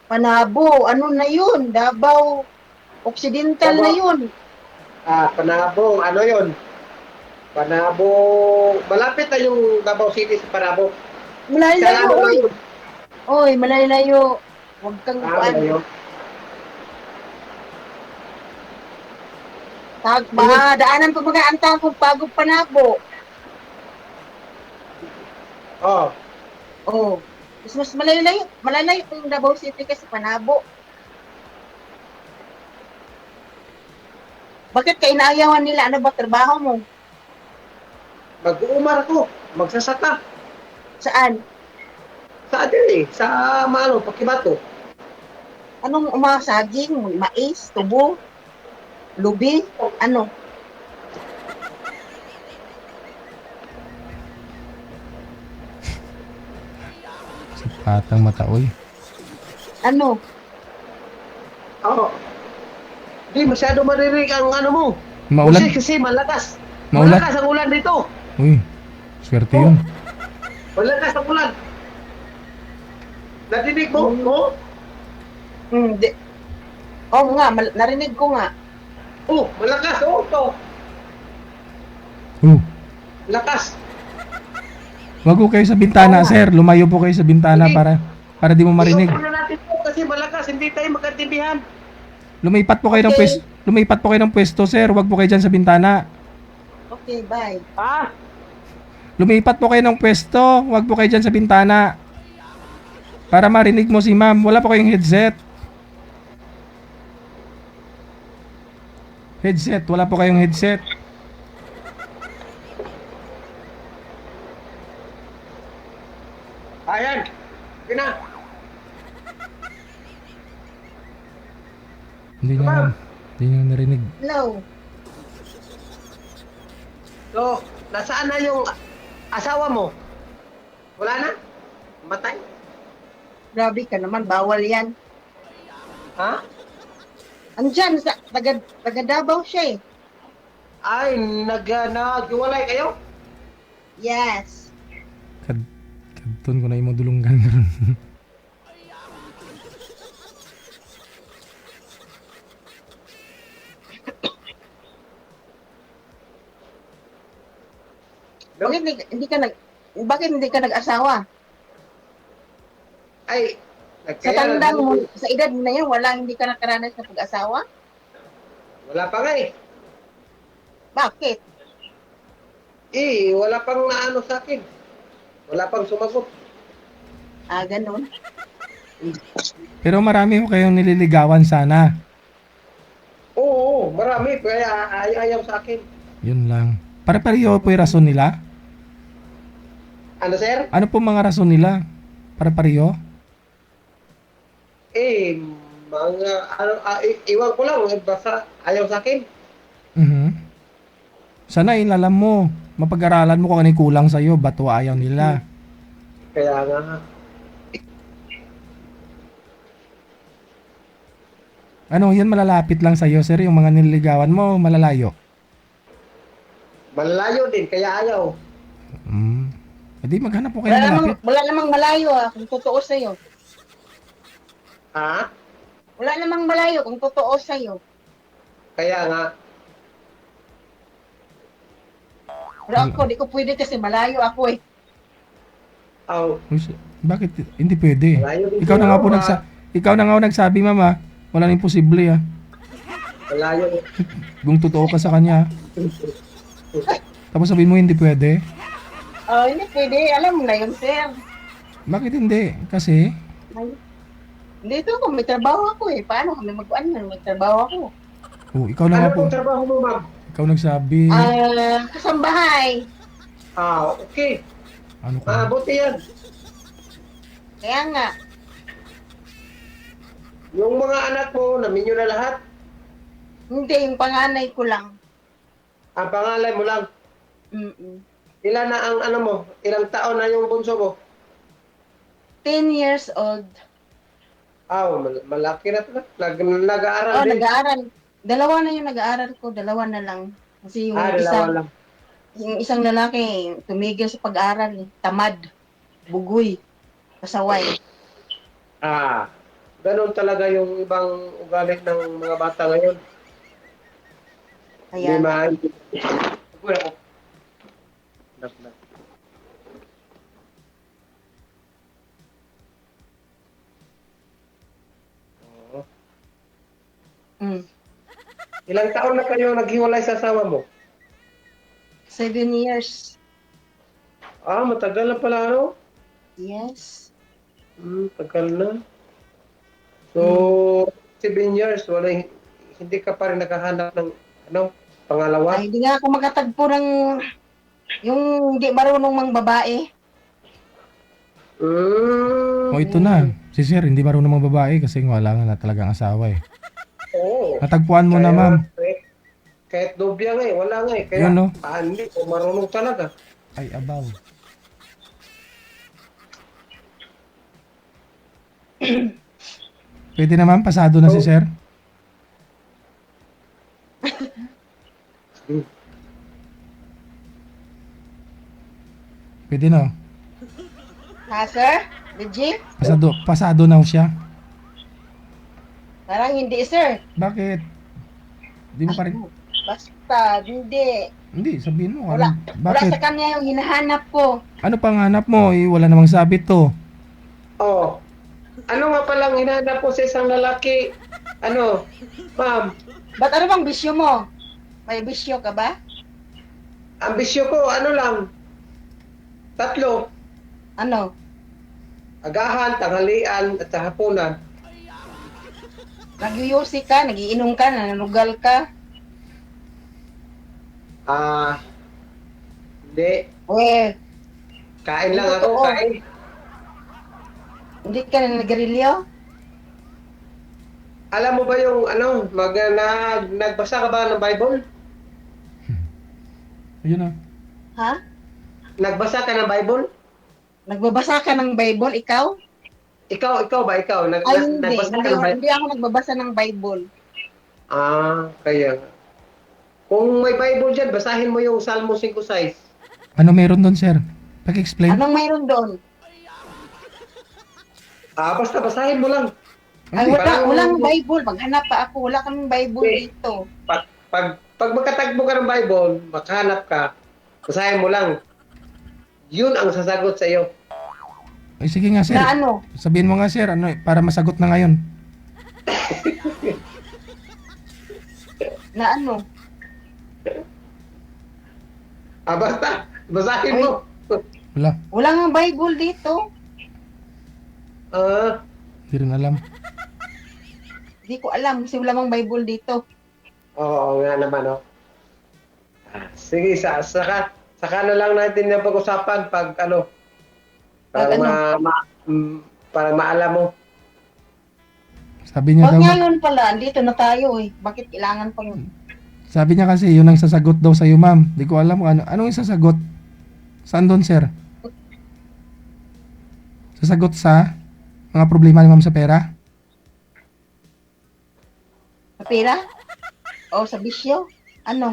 S8: Panabo. Ano na yun? Davao Occidental na yun.
S9: Panabo, ano yun? Panabo, malapit na yung Davao City sa Panabo.
S8: Malayo, oy. Oy, malayo. Huwag kang
S9: Malayo.
S8: Daanan pa mga antang kung pagod Panabo. Mas malayo yung Davao City kasi Panabo. Bakit ka inaayawan nila? Ano ba trabaho mo?
S9: Mag-uumar ako. Magsasaka.
S8: Saan?
S9: Sa atin sa Pakibato.
S8: Anong saging? Mais? Tubo? Lubi? Ano?
S1: Patang mata, oy.
S8: Ano?
S9: Di masyado maririnig ang mo.
S1: Maulan.
S9: Kasi malakas.
S1: Maulan.
S9: Malakas ang ulan dito.
S1: Uy, swerte yun.
S9: Malakas ang ulan. Nadinig mo?
S8: Hindi. Nga, narinig ko nga.
S9: Malakas. To. Lakas.
S1: Wag ko kayo sa bintana, sir. Lumayo po kayo sa bintana para di mo marinig.
S9: Iyon natin po kasi malakas. Hindi tayo magkaintindihan.
S1: Lumipat po kayo ng pwesto. Lumipat po kayo ng pwesto, sir. Wag po kayo dyan sa bintana.
S8: Okay, bye.
S1: Lumipat po kayo ng pwesto. Wag po kayo dyan sa bintana. Para marinig mo si ma'am. Wala po kayong headset. Wala po kayong headset.
S9: Ayan. Sige na.
S1: Hindi niya narinig.
S8: Hello.
S9: So, nasaan na yung asawa mo? Wala na? Matay?
S8: Grabe ka naman, bawal yan. Andyan, taga Davao siya eh.
S9: Ay, naghiwalay kayo?
S8: Yes.
S1: Kadton ko na yung dulunggan karon.
S8: Bakit hindi ka nag-asawa?
S9: Ay,
S8: Sa tandang mo, sa edad mo na yan, hindi ka nakaranas ng pag-asawa?
S9: Wala pa nga eh.
S8: Bakit?
S9: Wala pang naano sa akin. Wala pang sumagot.
S8: Ganun.
S1: Pero marami ko kayong nililigawan sana.
S9: Oo, marami. Kaya ayaw sa akin.
S1: Yun lang. Pare-pareho po yung rason nila?
S9: Ano, sir?
S1: Ano po mga rason nila? Pare-pareho?
S9: Mga, iwan ko lang. Basta ayaw sa akin.
S1: Mhm. Sana ilalam mo. Mapag-aralan mo kung ano yung kulang sa'yo. Ba't o ayaw nila?
S9: Kaya nga.
S1: Ano, yan malalapit lang sa'yo, sir. Yung mga nililigawan mo, malalayo.
S9: Malalayo din, kaya ayaw.
S1: Hindi, maghanap po kayo ng malapit.
S8: Wala namang malayo kung totoo sa'yo.
S9: Ha?
S8: Wala namang malayo kung totoo sa'yo.
S9: Kaya nga.
S8: Pero ako, di ko pwede kasi malayo ako eh.
S1: Bakit? Hindi pwede.
S9: Malayo din
S1: Ikaw na nga po
S9: sa'yo,
S1: ikaw na nga nagsabi, mama. Walang imposible,
S9: Malayo.
S1: Kung totoo ka sa kanya. Tapos sabihin mo hindi pwede.
S8: Hindi pwede. Alam mo na yun, sir.
S1: Bakit hindi? Kasi,
S8: Dito ako, may trabaho ako eh. Paano kami may trabaho ako?
S1: ikaw na
S9: Ano
S1: nga po.
S9: pong trabaho mo, ma'am?
S1: Ikaw nagsabi.
S8: Kasambahay.
S9: Okay.
S1: Ano ka?
S9: Buti yan.
S8: Kaya nga,
S9: Yung mga anak mo, namin nyo na lahat.
S8: hindi, yung panganay ko lang.
S9: Ang pangalan mo lang.
S8: Mm-mm.
S9: Ilan na ang ano mo? Ilang taon na yung bunso mo?
S8: 10 years old.
S9: Malaki na ito. Nag-aaral din.
S8: Nag-aaral. Dalawa na yung nag-aaral ko, dalawa na lang. Kasi yung
S9: Dalawa lang.
S8: yung isang lalaki, tumigil sa pag-aaral. Tamad, bugoy, pasaway.
S9: Ganun talaga yung ibang ugali ng mga bata ngayon.
S8: Kaya,
S9: Ilang taon na kayo naghiwalay sa asawa mo?
S8: 7 years.
S9: Matagal na pala, ano?
S8: Yes.
S9: Tagal na. So, 7 years, hindi ka pa rin nakahanap ng pangalawa?
S8: Ay, hindi nga ako makatagpo ng yung hindi marunong mang babae.
S1: Ito na. Si sir, hindi marunong mga babae kasi wala nga na talagang asawa eh.
S9: Oo.
S1: Natagpuan mo na, ma'am.
S9: Kahit nobya nga wala nga Kaya,
S1: Yun, no?
S9: hindi ko marunong talaga.
S1: Ay, abaw. Pwede naman, pasado na si sir. Pwede na.
S8: Ha, sir? Legit?
S1: Pasado na siya.
S8: Parang hindi, sir.
S1: Bakit? Di mo pa rin.
S8: Basta, hindi.
S1: Hindi, sabihin mo.
S8: Wala
S1: Bakit?
S8: sa kanya yung hinahanap ko.
S1: Ano pang hanap mo? Wala namang sabit to.
S9: Ano nga palang hinahanap po sa isang lalaki? Ma'am,
S8: Ba't ano bang bisyo mo? May bisyo ka ba?
S9: ang bisyo ko, lang, 3.
S8: Ano?
S9: Agahan, tanghalian, at sa hapunan.
S8: Nagyuyusi ka, nagiinom ka, nananugal ka.
S9: Hindi. Kain lang ako,
S8: Totoo.
S9: kain.
S8: Hindi ka na nagarilyo?
S9: Alam mo ba yung, nagbasa ka ba ng Bible?
S1: Ayun na.
S8: Ha?
S9: Nagbasa ka ng Bible?
S8: Nagbabasa ka ng Bible, ikaw?
S9: Ikaw ba?
S8: Ay, hindi.
S9: Nagbasa ka ng Bible?
S8: Hindi ako nagbabasa ng Bible.
S9: Kaya nga. Kung may Bible dyan, basahin mo yung Salmo 5:6.
S1: Ano meron doon, sir? Pag-explain.
S8: Anong mayroon doon?
S9: Basta basahin mo lang.
S8: Ay,
S9: Parang-
S8: walang Bible. Maghanap pa ako. Wala kaming Bible
S9: Okay.
S8: dito.
S9: Pag magkatagpo ka ng Bible, makahanap ka, basahin mo lang. Yun ang sasagot sa iyo.
S1: Ay, sige nga, sir.
S8: Na ano?
S1: Sabihin mo nga, sir, ano, para masagot na ngayon.
S8: Na ano?
S9: Basta, basahin mo.
S1: Wala.
S8: Wala nga Bible dito.
S1: Hindi rin alam.
S8: Hindi ko alam kasi wala mang Bible dito.
S9: Oo nga naman, oh. Sige, saka na lang natin yung pag-usapan pag ano, para, para maalam mo.
S1: Sabi niya
S8: Pag
S1: daw,
S8: ngayon pala, dito na tayo eh. Bakit kailangan pang...
S1: sabi niya kasi yun ang sasagot daw sa'yo, ma'am. Di ko alam kung anong yung sasagot. Saan doon, sir? Sasagot sa mga problema ni ma'am sa pera?
S8: Sa pera? O sa bisyo? Ano?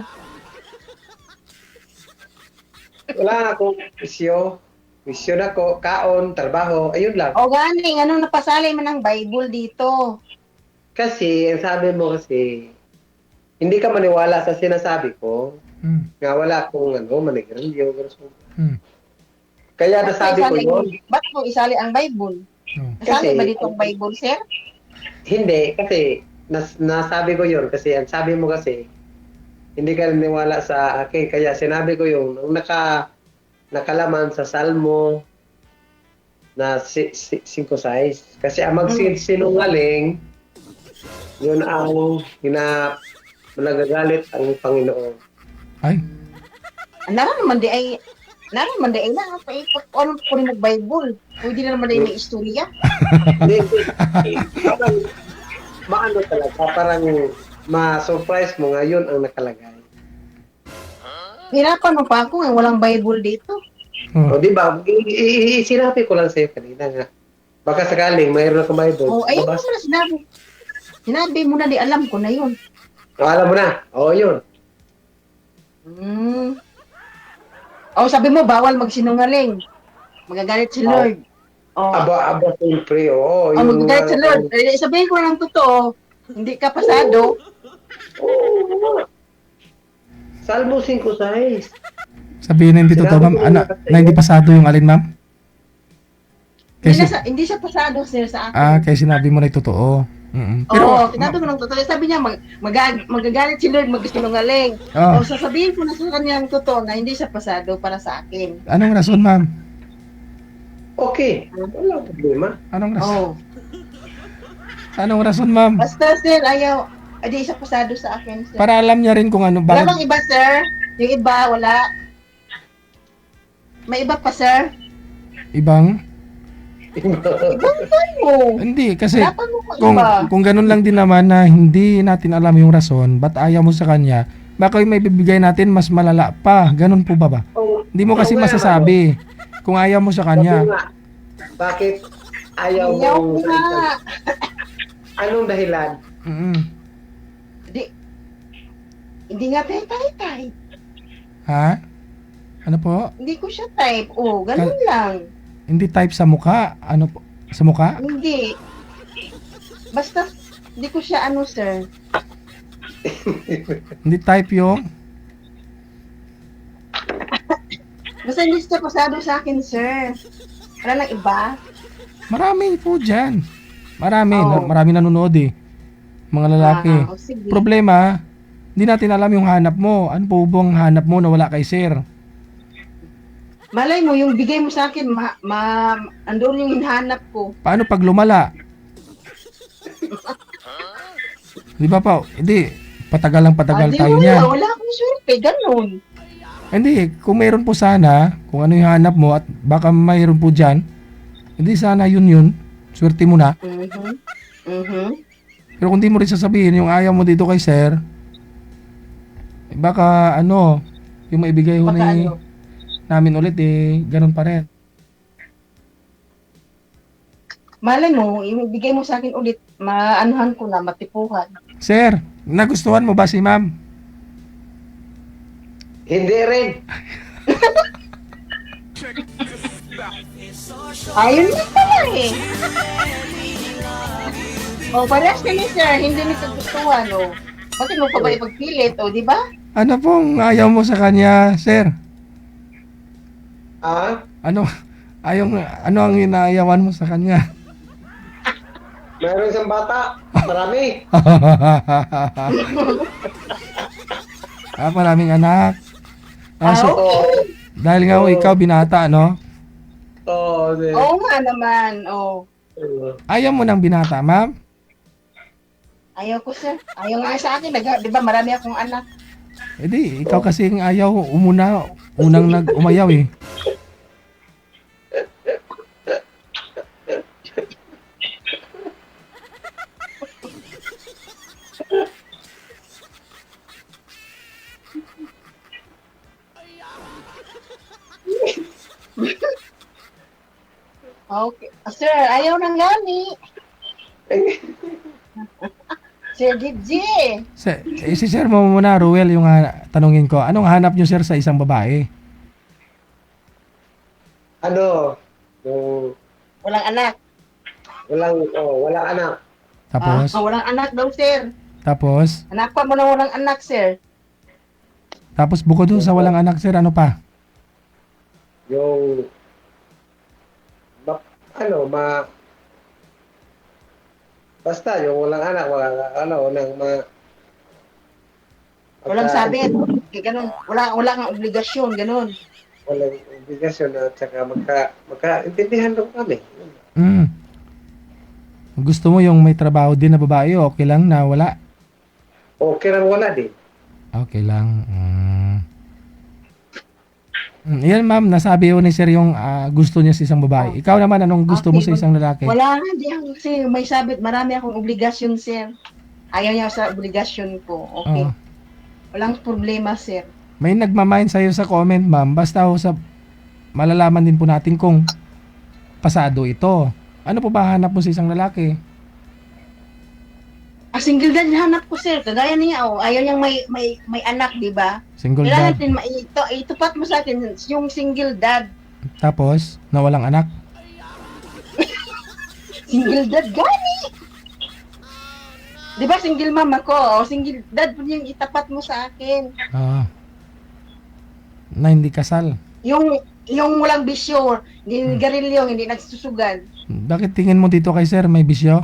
S9: Wala akong isyo. Isyo na ko, kaon, trabaho, ayun lang.
S8: O ganing, ano napasali man ng Bible dito?
S9: Kasi, ang sabi mo kasi, hindi ka maniwala sa sinasabi ko. Nga wala akong manigrandiyo. Kaya nasabi ko yun.
S8: Ba't mo isali ang Bible? Nasali ba dito ang Bible, sir?
S9: Hindi, kasi nasabi ko yun. Kasi ang sabi mo kasi, hindi ka naniwala sa akin. Kaya sinabi ko yung nakalaman sa Salmo na 5:6. Kasi ang magsinungaling, yun ang nagagalit ang Panginoon.
S1: Ay,
S8: Naman di ay na ano po rin mag-Bible. Pwede na naman di may istorya.
S9: Hindi. Parang maano talaga, parang ma-surprise mo ngayon ang nakalagay.
S8: Hirapan mo pa ako, walang Bible dito.
S9: O di ba? Sinabi ko lang sa'yo kanina nga. Baka sakaling mayroon akong Bible.
S8: O, ayun mo na sinabi. Sinabi mo na, di alam ko na yun.
S9: Alam mo na. O, yun.
S8: O, sabi mo, bawal magsinungaling. Magagalit si Lord. O,
S9: Aba, siyempre. Oo.
S8: magagalit si Lord. Sabihin ko lang totoo, hindi ka pasado.
S9: Salmo 5:6.
S1: sabihin na hindi totoo, ma'am. Na hindi pasado yung alin, ma'am?
S8: Hindi siya pasado, sir, sa akin.
S1: Kaya sinabi mo na yung totoo.
S8: Oo, sinabi ko ng totoo. Sabi niya, magagalit si Lord, magsinungaling. O, sasabihin ko na sa kanya ang totoo na hindi siya pasado para sa akin.
S1: Anong rason, ma'am?
S9: Okay. Wala problema.
S1: Anong rason?
S8: Oo.
S1: Anong rason, ma'am?
S8: Basta, sir, ayaw. Hindi siya pasado sa akin, sir.
S1: Para alam niya rin kung ano.
S8: Wala
S1: Bakit,
S8: bang iba, sir? Yung iba, wala. May iba pa, sir?
S1: ibang?
S8: Ibang mo.
S1: Hindi, kasi
S8: Wala pa mo pa iba.
S1: kung ganun lang din naman na hindi natin alam yung rason, ba't ayaw mo sa kanya, baka yung may bibigay natin mas malala pa. Ganun po ba? Hindi mo kasi masasabi kung ayaw mo sa kanya.
S9: Bakit ayaw
S8: Ayaw
S9: mo?
S8: ko nga.
S9: Anong dahilan?
S8: Hindi nga type.
S1: Ha? Ano po?
S8: Hindi ko siya type. Oh, ganun lang.
S1: Hindi type sa mukha? Ano po? Sa mukha?
S8: Hindi. Basta, hindi ko siya sir.
S1: Hindi type yung?
S8: Basta hindi siya pasado sa akin, sir. Wala nang iba.
S1: Marami po dyan. Marami.
S8: Oo.
S1: Marami nanonood eh. Mga lalaki.
S8: Sige.
S1: Problema, hindi natin alam yung hanap mo. Ano po bang hanap mo na wala kay sir?
S8: Malay mo, yung bigay mo sa akin, andun yung hinahanap ko.
S1: Paano pag lumala? Di ba pa? Hindi. Patagal tayo niyan.
S8: Wala akong swerte, ganun.
S1: Hindi. Kung mayroon po sana, kung ano yung hanap mo at baka mayroon po dyan, hindi sana yun. Swerte mo na. Pero kung di mo rin sasabihin yung ayaw mo dito kay sir, baka yung maibigay ho namin ulit ganun pa rin.
S8: Malay mo, ibigay mo sa akin ulit, maanuhan ko na, matipuhan.
S1: Sir, nagustuhan mo ba si ma'am?
S9: Hindi rin.
S8: Ayun na pala eh. Parehas kami, sir, hindi mo kagustuhan, Bakit mo pa ba ipagpilit, di ba?
S1: Ano pong ayaw mo sa kanya, sir?
S9: Ah?
S1: Ano ano ang inaayawan mo sa kanya?
S9: Meron siyang bata. Marami.
S1: Maraming anak. So,
S9: Oo.
S1: dahil nga ikaw binata, no?
S9: Oo.
S8: Oo nga naman. Oh.
S1: Ayaw mo ng binata, ma'am?
S8: Ayaw ko, sir. Ayaw nga sa akin. Di ba marami akong anak?
S1: Di, ikaw kasi ang ayaw, unang umayaw eh.
S8: Okay. Sir, ayaw nang gani. Sir Gigi.
S1: Si sir mo muna, Ruel, yung tanungin ko. Anong hanap nyo, sir, sa isang babae?
S9: Ano? Yung
S8: Walang anak.
S9: walang anak.
S1: Tapos,
S8: Walang anak daw, sir.
S1: tapos,
S8: Hanapan mo na walang anak, sir.
S1: tapos bukod dun sa walang anak, sir, ano pa?
S9: Yung basta yung walang anak,
S8: Walang sabi. Ganun. Wala kang obligasyon. Ganun.
S9: walang obligasyon at saka magkaintindihan lang kami.
S1: Mm. Gusto mo yung may trabaho din na babae, okay lang na wala?
S9: Okay lang wala din.
S1: Okay lang. Yan, ma'am, nasabi ko ni sir yung gusto niya sa isang babae. Ikaw naman, anong gusto mo sa isang lalaki?
S8: Wala nga, di ako kasi may sabit. Marami akong obligasyon, sir. Ayaw niya sa obligasyon ko. Okay.
S1: Oo.
S8: Walang problema, sir.
S1: May nagmamind sa'yo sa comment, ma'am. Basta malalaman din po natin kung pasado ito. Ano po ba hanap mo sa isang lalaki?
S8: Single dad hanap ko, sir. Kagaya niya, ayaw niyang may anak, di ba?
S1: Single
S8: Kailangan
S1: dad.
S8: din itupat mo sa akin yung single dad.
S1: Tapos, na walang anak.
S8: Single dad, gani! Di ba single mom ako? Single dad po yung itapat mo sa akin.
S1: Na hindi kasal.
S8: Yung walang bisyo, hindi garilyo, hindi nagsusugan.
S1: Bakit tingin mo dito kay sir, may bisyo?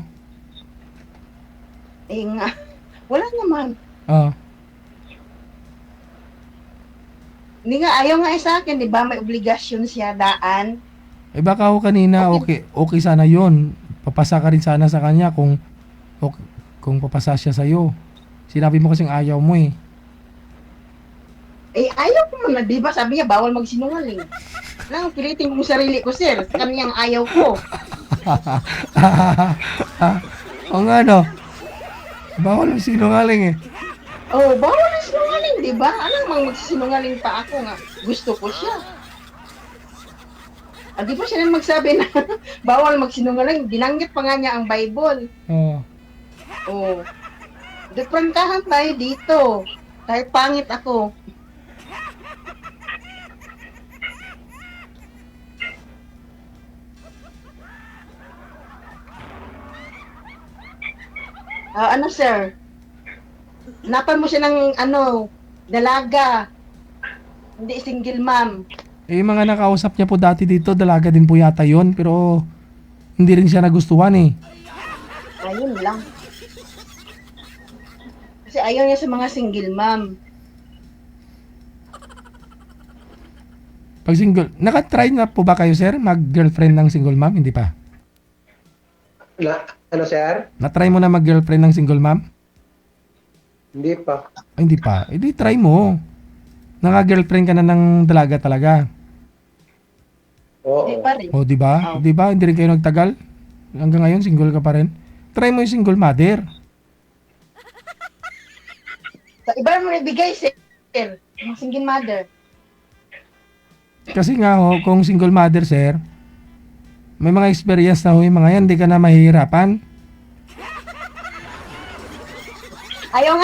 S8: Nga, wala naman. Hindi nga, ayaw nga sa akin, di ba? May obligasyon siya, daan.
S1: Baka ako kanina, okay sana yun. Papasa ka rin sana sa kanya kung papasa siya sa'yo. Sinabi mo kasing ayaw mo eh.
S8: Ayaw ko muna, di ba? Sabi niya, bawal magsinungaling. Lang, pilitin ko yung sarili ko, sir. Sa kaniyang ayaw ko.
S1: O nga no. Bawal ang sinungaling eh.
S8: Bawal magsinungaling, di ba? Ano mang magsinungaling pa ako nga. Gusto ko siya. Di ba siya nang magsabi na bawal magsinungaling? Binanggit pa nga niya ang Bible. Deprantahan tayo dito. Kahit pangit ako. Ano, sir? Napan mo siya ng, dalaga. Hindi single mom.
S1: Yung mga nakausap niya po dati dito, dalaga din po yata yun. Pero hindi rin siya nagustuhan eh.
S8: Ayun lang. Kasi ayaw niya sa mga single mom.
S1: Pag single, nakatry na po ba kayo sir, mag-girlfriend ng single mom? Hindi pa.
S9: Ano, sir?
S1: Na-try mo na mag-girlfriend ng single mom?
S9: Hindi pa.
S1: Ay, hindi pa. Hindi, try mo. Naka-girlfriend ka na ng dalaga talaga.
S9: Oo.
S8: Hindi pa rin.
S1: O, di ba? Di ba? Hindi rin kayo nagtagal? Hanggang ngayon, single ka pa rin. Try mo yung single mother.
S8: Sa iba mo ibigay, sir. Yung single mother.
S1: Kasi nga ho, kung single mother, sir, may mga experience na ho yung mga yan, di ka na mahihirapan.
S8: Ayaw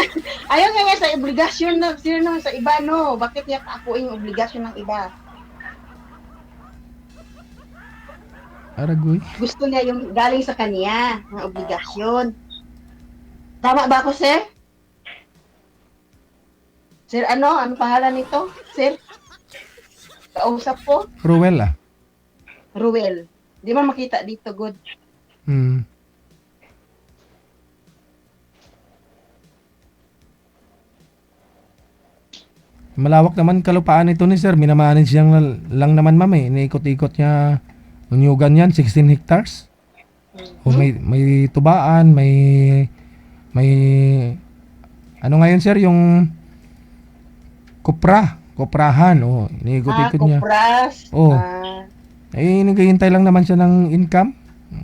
S8: nga sa obligasyon na sino naman sa iba, no? Bakit niya kaakuin yung obligasyon ng iba?
S1: Aragoy.
S8: Gusto niya yung galing sa kanya, ng obligasyon. Tama ba ako, sir? Sir, ano pangalan nito? Sir? Kausap ko?
S1: Ruel ah.
S8: Ruel. Di man makita dito, good.
S1: Hmm. Malawak naman kalupaan ito ni sir. Minamanage siyang lang naman ma'am eh. Iniikot-ikot niya unyugan yan, 16 hectares. O may tubaan, may ano ngayon sir, yung koprahan. O, iniikot-ikot niya.
S8: Kupras.
S1: Oo. Naghihintay lang naman siya ng income.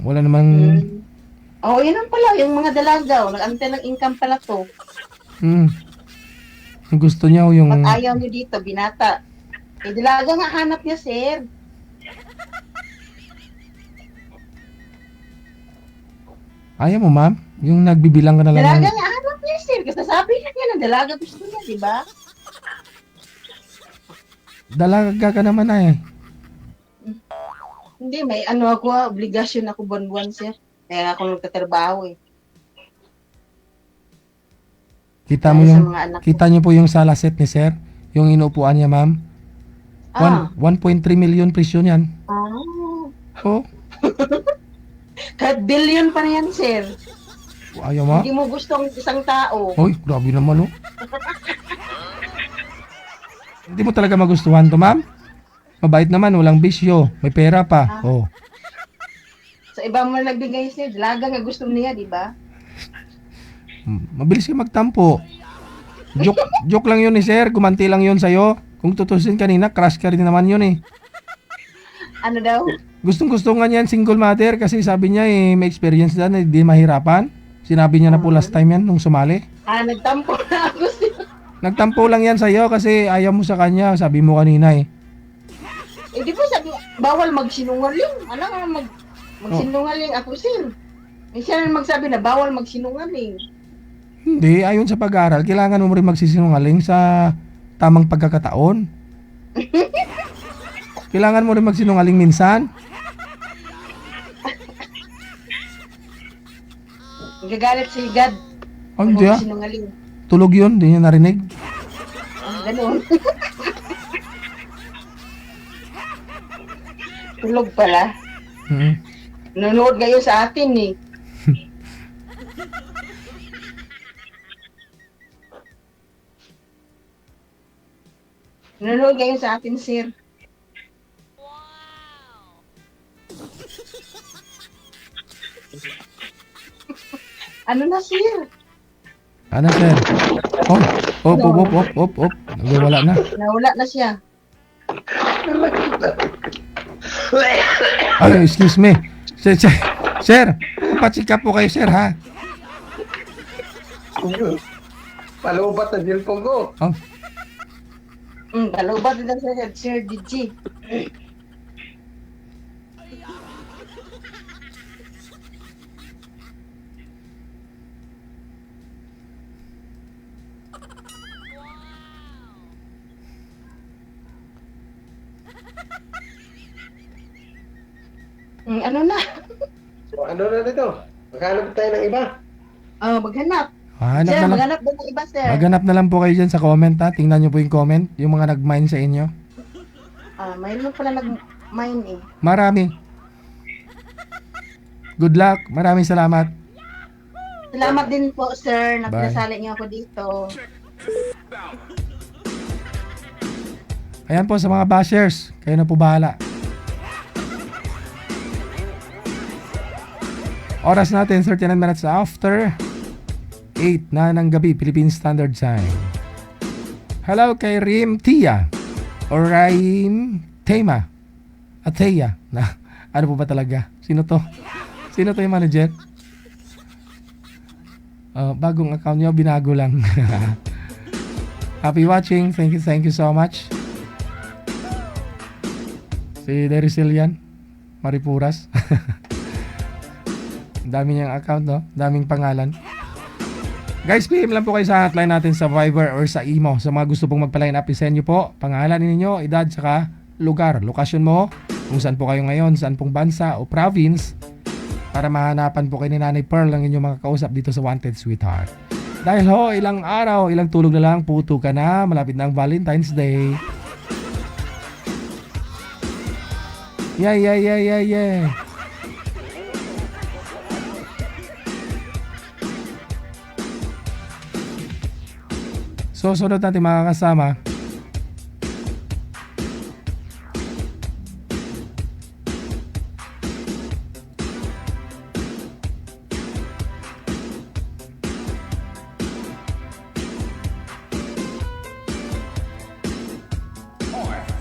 S1: Wala namang
S8: Oh, yun ang pala, yung mga dalaga. Nag-antay ng income pala to.
S1: Yung gusto niya o yung
S8: Pag ayaw niyo dito, binata. Eh, dalaga nga hanap niya, sir.
S1: ayaw mo ma'am? Yung nagbibilang ka na lang
S8: Dalaga
S1: ng-
S8: nga hanap niya, sir. Kasi sabi niya na dalaga gusto niya, di ba?
S1: Dalaga ka naman eh.
S8: Hindi, may ano ako, obligasyon ako buwan-buwan, sir. Kaya ako nagtatrabaho eh.
S1: Kita mo
S8: Dahil sa
S1: yung
S8: mga anak ko.
S1: kita niyo po yung salaset ni sir, yung inuupuan niya ma'am. 1.3 million presyo niyan. Oh,
S8: Kahit billion pa na yan, sir.
S1: ayaw mo?
S8: Hindi mo gusto ang isang tao.
S1: Hoy, grabe naman oh. Hindi mo talaga magustuhan to, ma'am? Mabait naman, walang bisyo, may pera pa. Oh.
S8: Sa iba mo nagbigay, sir. Dalaga nga gusto niya, di ba?
S1: Mabilis ka magtampo. Joke lang yun ni sir, gumanti lang yun sa'yo. Kung tutusin kanina, crush ka rin naman yun eh.
S8: Ano daw?
S1: Gustong-gusto nga niyan single mother kasi sabi niya may experience na hindi mahirapan. Sinabi niya na po last time yan nung sumali.
S8: Nagtampo na ako, sir.
S1: Nagtampo lang yan sa'yo kasi ayaw mo sa kanya, sabi mo kanina eh.
S8: Eh, di ba sabi, bawal magsinungaling. Ano nga magsinungaling ako, sir. Eh, siya rin magsabi na bawal magsinungaling.
S1: Hindi, ayon sa pag-aaral, kailangan mo rin magsisinungaling sa tamang pagkakataon. Kailangan mo rin magsinungaling minsan.
S8: Nagagalit si God.
S1: Oh, hindi ah.
S8: Sinungaling.
S1: Tulog yun, hindi niya narinig.
S8: Ganun. Tulog pala. Nanonood ngayon sa atin eh. Nanonood ngayon sa atin, sir. Ano na, sir?
S1: Ano sir? Op. Nagwawala na.
S8: Nawala na siya.
S1: Ay, excuse me. Sir, pacheck up po kayo sir ha.
S9: Palubat na cellphone ko.
S1: Oh,
S8: Kalubat din sa Sir DG. Ano na?
S9: So, ano na dito? Maghanap tayo ng iba.
S8: Maghanap.
S1: hanap
S8: Sir,
S1: na lang.
S8: maghanap din ng iba, sir.
S1: Maghanap na lang po kayo dyan sa comment ha. Tingnan nyo po yung comment. Yung mga nag-mine sa inyo.
S8: Mayroon pala nag-mine eh.
S1: Marami. Good luck. Maraming salamat.
S8: Salamat din po, sir, na
S1: Bye.
S8: pinasali niyo ako dito.
S1: Ayan po sa mga bashers. Kayo na po bahala. Oras natin 39 minutes after 8 na ng gabi, Philippine Standard Time. Hello kay Rim Tia or Raim Tema Ateya na ano po ba talaga? Sino to? Sino to yung manager? Bagong account nyo, binago lang. Happy watching. Thank you so much. Si Derisilian Maripuras. Dami niyang account, no? Daming pangalan. Guys, PM lang po kayo sa hotline natin sa Viber or sa Imo. Sa mga gusto pong magpa-line up, isend nyo po pangalan ninyo, edad, saka lugar, lokasyon mo, kung saan po kayo ngayon, saan pong bansa o province, para mahanapan po kayo ni Nanay Pearl ang inyong mga kausap dito sa Wanted Sweetheart. Dahil ho, ilang araw, ilang tulog na lang, puto ka na, malapit na ang Valentine's Day. Yeah. So, sunod natin mga kasama.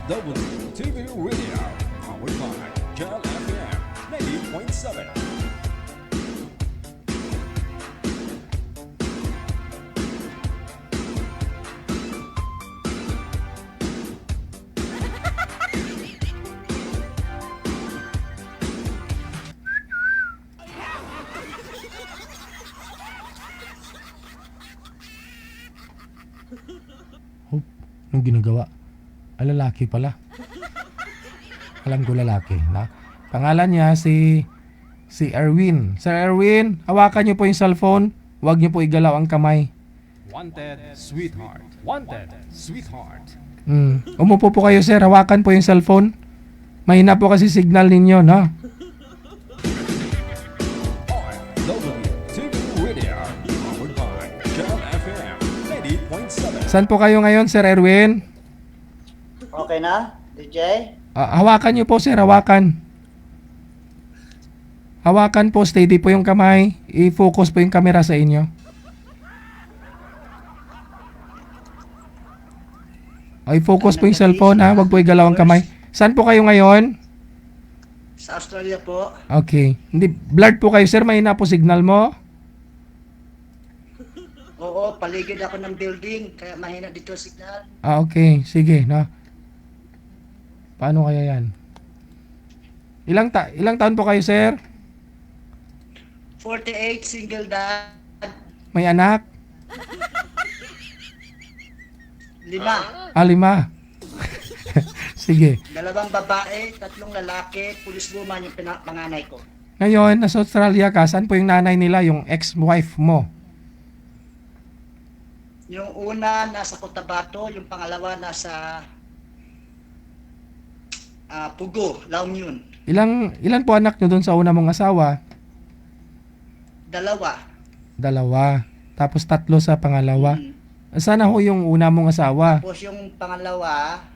S2: OFW TV Radio, powered by Jal FM 90.7.
S1: Oh, anong ginagawa? Lalaki pala. Alam ko lalaki, na. Pangalan niya si Erwin. Sir Erwin, hawakan niyo po yung cellphone. Huwag niyo po igalaw ang kamay.
S2: Wanted, sweetheart. Wanted, sweetheart.
S1: Umupo po kayo, sir. Hawakan po yung cellphone. Mahina po kasi signal ninyo, no?
S2: OFW TV Radio, powered by Jal FM 90.7.
S1: Saan po kayo ngayon, Sir Erwin?
S10: Okay na, DJ?
S1: Hawakan niyo po, sir. Hawakan. Hawakan po. Steady po yung kamay. I-focus po yung camera sa inyo. I-focus po yung cellphone, ha? Huwag po igalaw ang kamay. Saan po kayo ngayon?
S10: Sa Australia po.
S1: Okay. Hindi, blurred po kayo, sir. Mahina po signal mo.
S10: Oo, paligid ako ng building, kaya mahina dito ang signal.
S1: Okay. Sige, no? Paano kaya yan? Ilang taon po kayo, sir?
S10: 48, single dad.
S1: May anak?
S10: 5.
S1: 5. Sige.
S10: 2 babae, 3 lalaki, police woman yung panganay ko.
S1: Ngayon, nasa Australia ka, saan po yung nanay nila, yung ex-wife mo?
S10: Yung una, nasa Cotabato, yung pangalawa, nasa Pugo, La Union.
S1: Ilan po anak nyo doon sa una mong asawa?
S10: 2.
S1: 2. Tapos 3 sa pangalawa. Sana ho yung una mong asawa.
S10: Tapos yung pangalawa,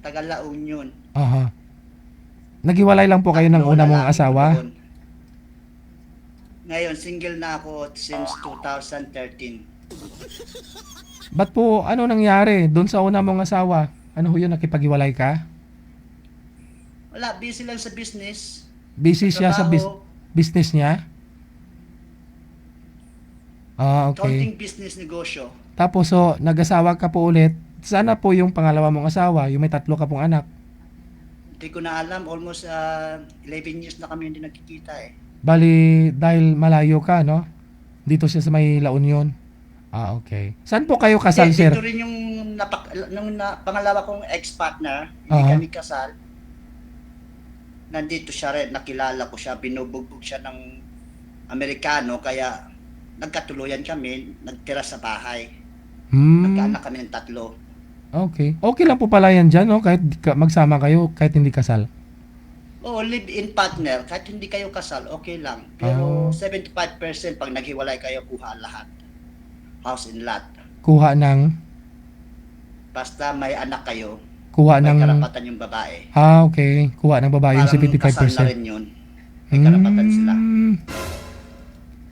S10: taga La Union.
S1: Aha. Naghiwalay lang po kayo ng una mong asawa?
S10: Doon. Ngayon, single na ako since 2013.
S1: Ba't po, ano nangyari doon sa una mong asawa? Ano ho yun, nakipaghiwalay ka?
S10: Wala, busy lang sa business.
S1: Busy siya sa business niya? Okay.
S10: Counting business negosyo.
S1: Tapos so, nag-asawa ka po ulit. Sana po yung pangalawa mong asawa, yung may 3 ka pong anak.
S10: Hindi ko na alam, almost 11 years na kami hindi nagkikita eh.
S1: Bali, dahil malayo ka, no? Dito siya sa may La Union. Okay. Saan po kayo kasal, sir?
S10: Ito rin yung pangalawa kong ex-partner, hindi kami kasal. Nandito siya rin, nakilala ko siya, binubugbog siya ng Amerikano, kaya nagkatuluyan kami, nagtira sa bahay. Nagkaanak kami ng 3.
S1: Okay. Okay lang po pala yan dyan, no? Kahit magsama kayo, kahit hindi kasal.
S10: Oo, live-in partner, kahit hindi kayo kasal, okay lang. Pero 75% pag naghiwalay kayo, kuha lahat. House and lot.
S1: Kuha ng?
S10: Basta may anak kayo,
S1: Kuha
S10: may
S1: ng...
S10: karapatan yung babae.
S1: Okay. Kuha ng babae yung
S10: Parang
S1: 75%.
S10: kasal na rin yun. May karapatan sila.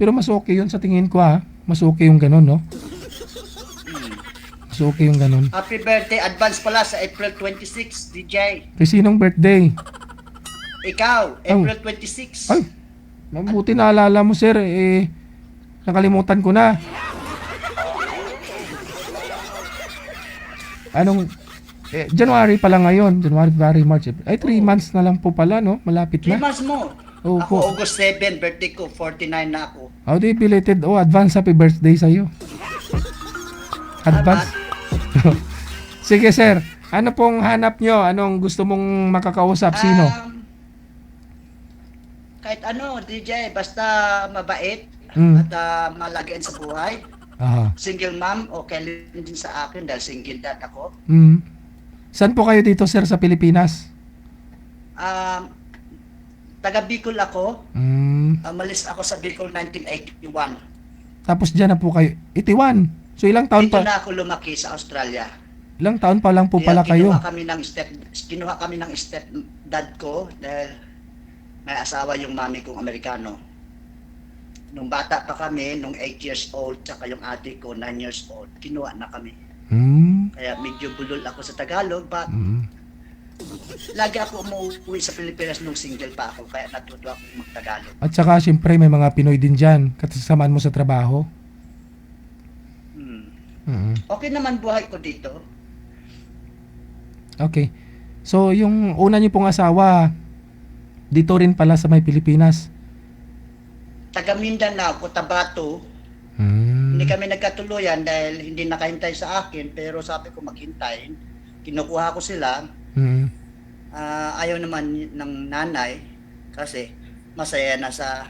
S1: Pero mas okay yun sa tingin ko, ha? Mas okay yung ganun, no? Mas okay yung ganun.
S10: Happy birthday, advance pala sa April 26, DJ.
S1: Sinong birthday?
S10: Ikaw, April 26.
S1: Ay, mabuti naalala mo, sir. Nakalimutan ko na. January pa lang ngayon. January, February, March, April. Ay, 3 months na lang po pala, no? Malapit
S10: 3
S1: na.
S10: months mo.
S1: Opo.
S10: Ako, August 7, birthday ko, 49 na ako.
S1: Di belated. Advance happy birthday sa'yo. Advance. Sige, sir. Ano pong hanap nyo? Anong gusto mong makakausap? Sino?
S10: Kahit ano, DJ, basta mabait at malagain sa buhay. Single mom, okay din sa akin dahil single dad ako.
S1: Saan po kayo dito, sir, sa Pilipinas?
S10: Taga Bicol ako.
S1: Mm.
S10: Umalis ako sa Bicol 1981.
S1: Tapos dyan na po kayo. 81. So ilang taon
S10: Dito
S1: pa?
S10: na ako lumaki sa Australia.
S1: Ilang taon pa lang po pala kayo?
S10: Kinuha kami ng step dad ko dahil may asawa yung mami kong Amerikano. Nung bata pa kami, nung 8 years old, tsaka yung ate ko 9 years old, kinuha na kami.
S1: Mm.
S10: Kaya medyo bulol ako sa Tagalog, but lagi ako umuwi sa Pilipinas nung single pa ako, kaya natuto ako mag-Tagalog.
S1: At saka siyempre may mga Pinoy din dyan, kasamaan mo sa trabaho.
S10: Okay naman buhay ko dito.
S1: Okay. So yung una niyo pong asawa, dito rin pala sa may Pilipinas.
S10: Taga Mindanao, Cotabato. Hindi kami nagkatuluyan dahil hindi nakahintay sa akin, pero sabi ko maghintay. Kinukuha ko sila. Ayaw naman ng nanay kasi masaya na sa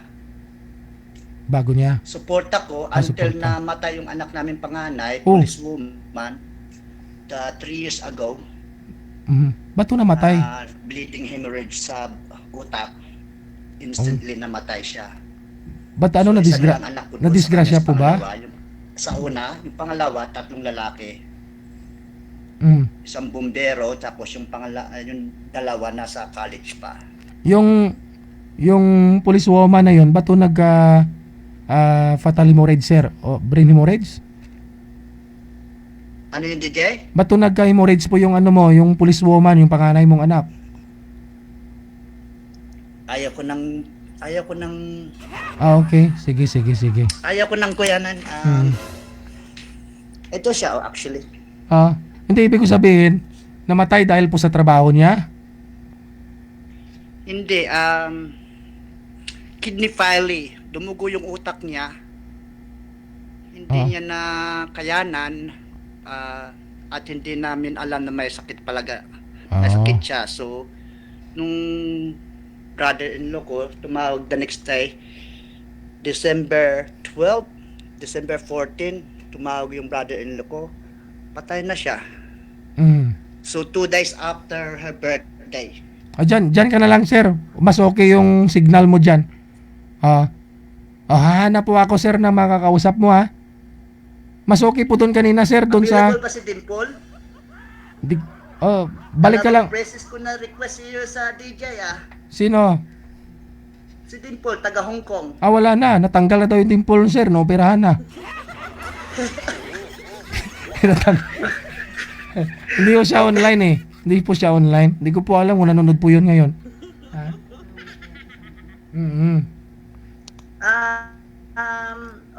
S1: Bago niya.
S10: suporta ko until na matay yung anak namin panganay,
S1: Oh.
S10: police woman, 3 years ago.
S1: Ba't po namatay?
S10: Bleeding hemorrhage sa utak. Instantly namatay siya.
S1: Ba't ano,
S10: So, isa na lang anak ko doon
S1: nadisgrasya
S10: sa
S1: po ba?
S10: pangalawa. Sa una, yung pangalawa, 3 lalaki. Isang bumbero, tapos yung yung dalawa nasa college pa.
S1: Yung police woman na yun, ba't po fatal hemorrhage, sir? O brain hemorrhage?
S10: Ano yung DJ?
S1: Ba't po nagka-hemorrhage po yung ano mo, yung police woman, yung panganay mong anak?
S10: Ayaw ko ng
S1: Okay. Sige.
S10: ayaw ko ng kuyanan. Ito siya, actually.
S1: Hindi, ibig ko sabihin, namatay dahil po sa trabaho niya?
S10: Hindi, kidney failure. Dumugo yung utak niya. Hindi niya na kayanan at hindi namin alam na may sakit palaga. May sakit siya. So, nung brother-in-law ko, tumawag the next day, December 12, December 14, tumawag yung brother-in-law ko, patay na siya. So, 2 days after her birthday.
S1: Dyan ka na lang, sir. Mas okay yung signal mo dyan. Hahanap po ako, sir, na makakausap mo, ha? Mas okay po doon kanina, sir, doon sa...
S10: Available ba si Dimple?
S1: Balik ka lang.
S10: Presis ko na request niyo sa DJ,
S1: Sino?
S10: Si Dimple, taga Hong Kong.
S1: Wala na. Natanggal na daw yung dimple, sir. Naoperahan na. Hindi po siya online eh. Hindi po siya online. Hindi ko po alam kung nanonood po yun ngayon.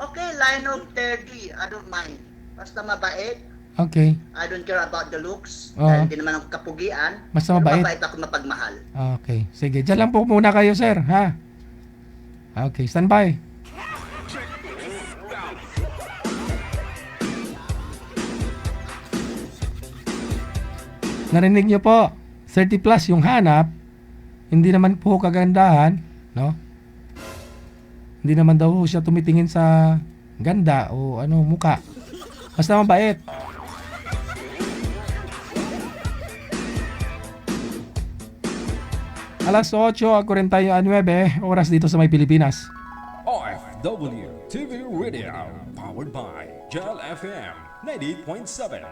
S10: Okay, line of 30. I don't mind. Basta mabait.
S1: Okay.
S10: I don't care about the looks.
S1: Oo.
S10: Dahil hindi naman ako kapugian.
S1: Basta
S10: Pero
S1: mabait.
S10: mabait ako mapagmahal.
S1: Okay. Sige. Diyan lang po muna kayo, sir. Ha? Okay. Stand by. Narinig niyo po, 30 plus yung hanap, hindi naman po kagandahan, no? Hindi naman daw siya tumitingin sa ganda o ano, muka. Basta mabait. Alas 8:49 oras dito sa may Pilipinas.
S2: OFW TV Radio, powered by Gel FM 98.7.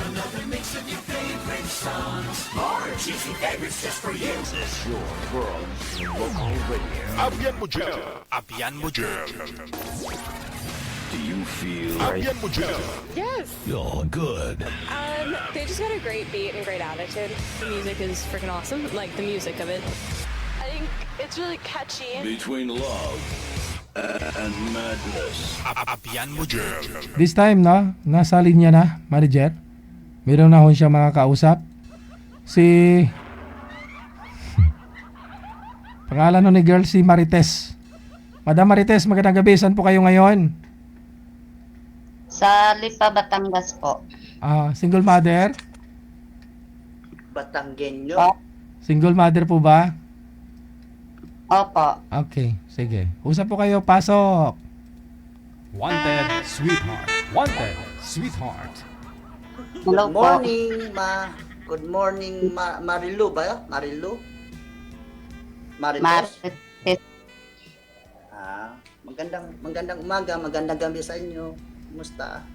S5: Another mix of your favorite songs. More cheesy favorites just for you. This is your world local radio.
S3: Abyan mo Gel.
S5: Abyan mo Gel. Do you feel
S3: Abyan mo Gel.
S11: Yes.
S5: you're good?
S11: They just got a great beat and great attitude. The music is freaking awesome. Like the music of it. I think it's really catchy.
S5: Between love and madness. Abyan mo Gel.
S1: This time, no? Nasa linya na, manager. Meron na hon siya makakausap. Si... Pangalan nun ni girl, si Marites. Madam Marites, magandang gabi. Saan po kayo ngayon?
S6: Sa Lipa, Batangas po.
S1: Single mother?
S10: Batanggenyo.
S1: Single mother po ba?
S6: Opo.
S1: Okay, sige. Usap po kayo, pasok.
S2: Wanted, sweetheart. Wanted, sweetheart.
S6: Hello
S10: Good morning, Good morning, Marilu ba? Marilu? Marites?
S6: Marites.
S10: Magandang umaga, magandang gabi sa inyo. Kumusta?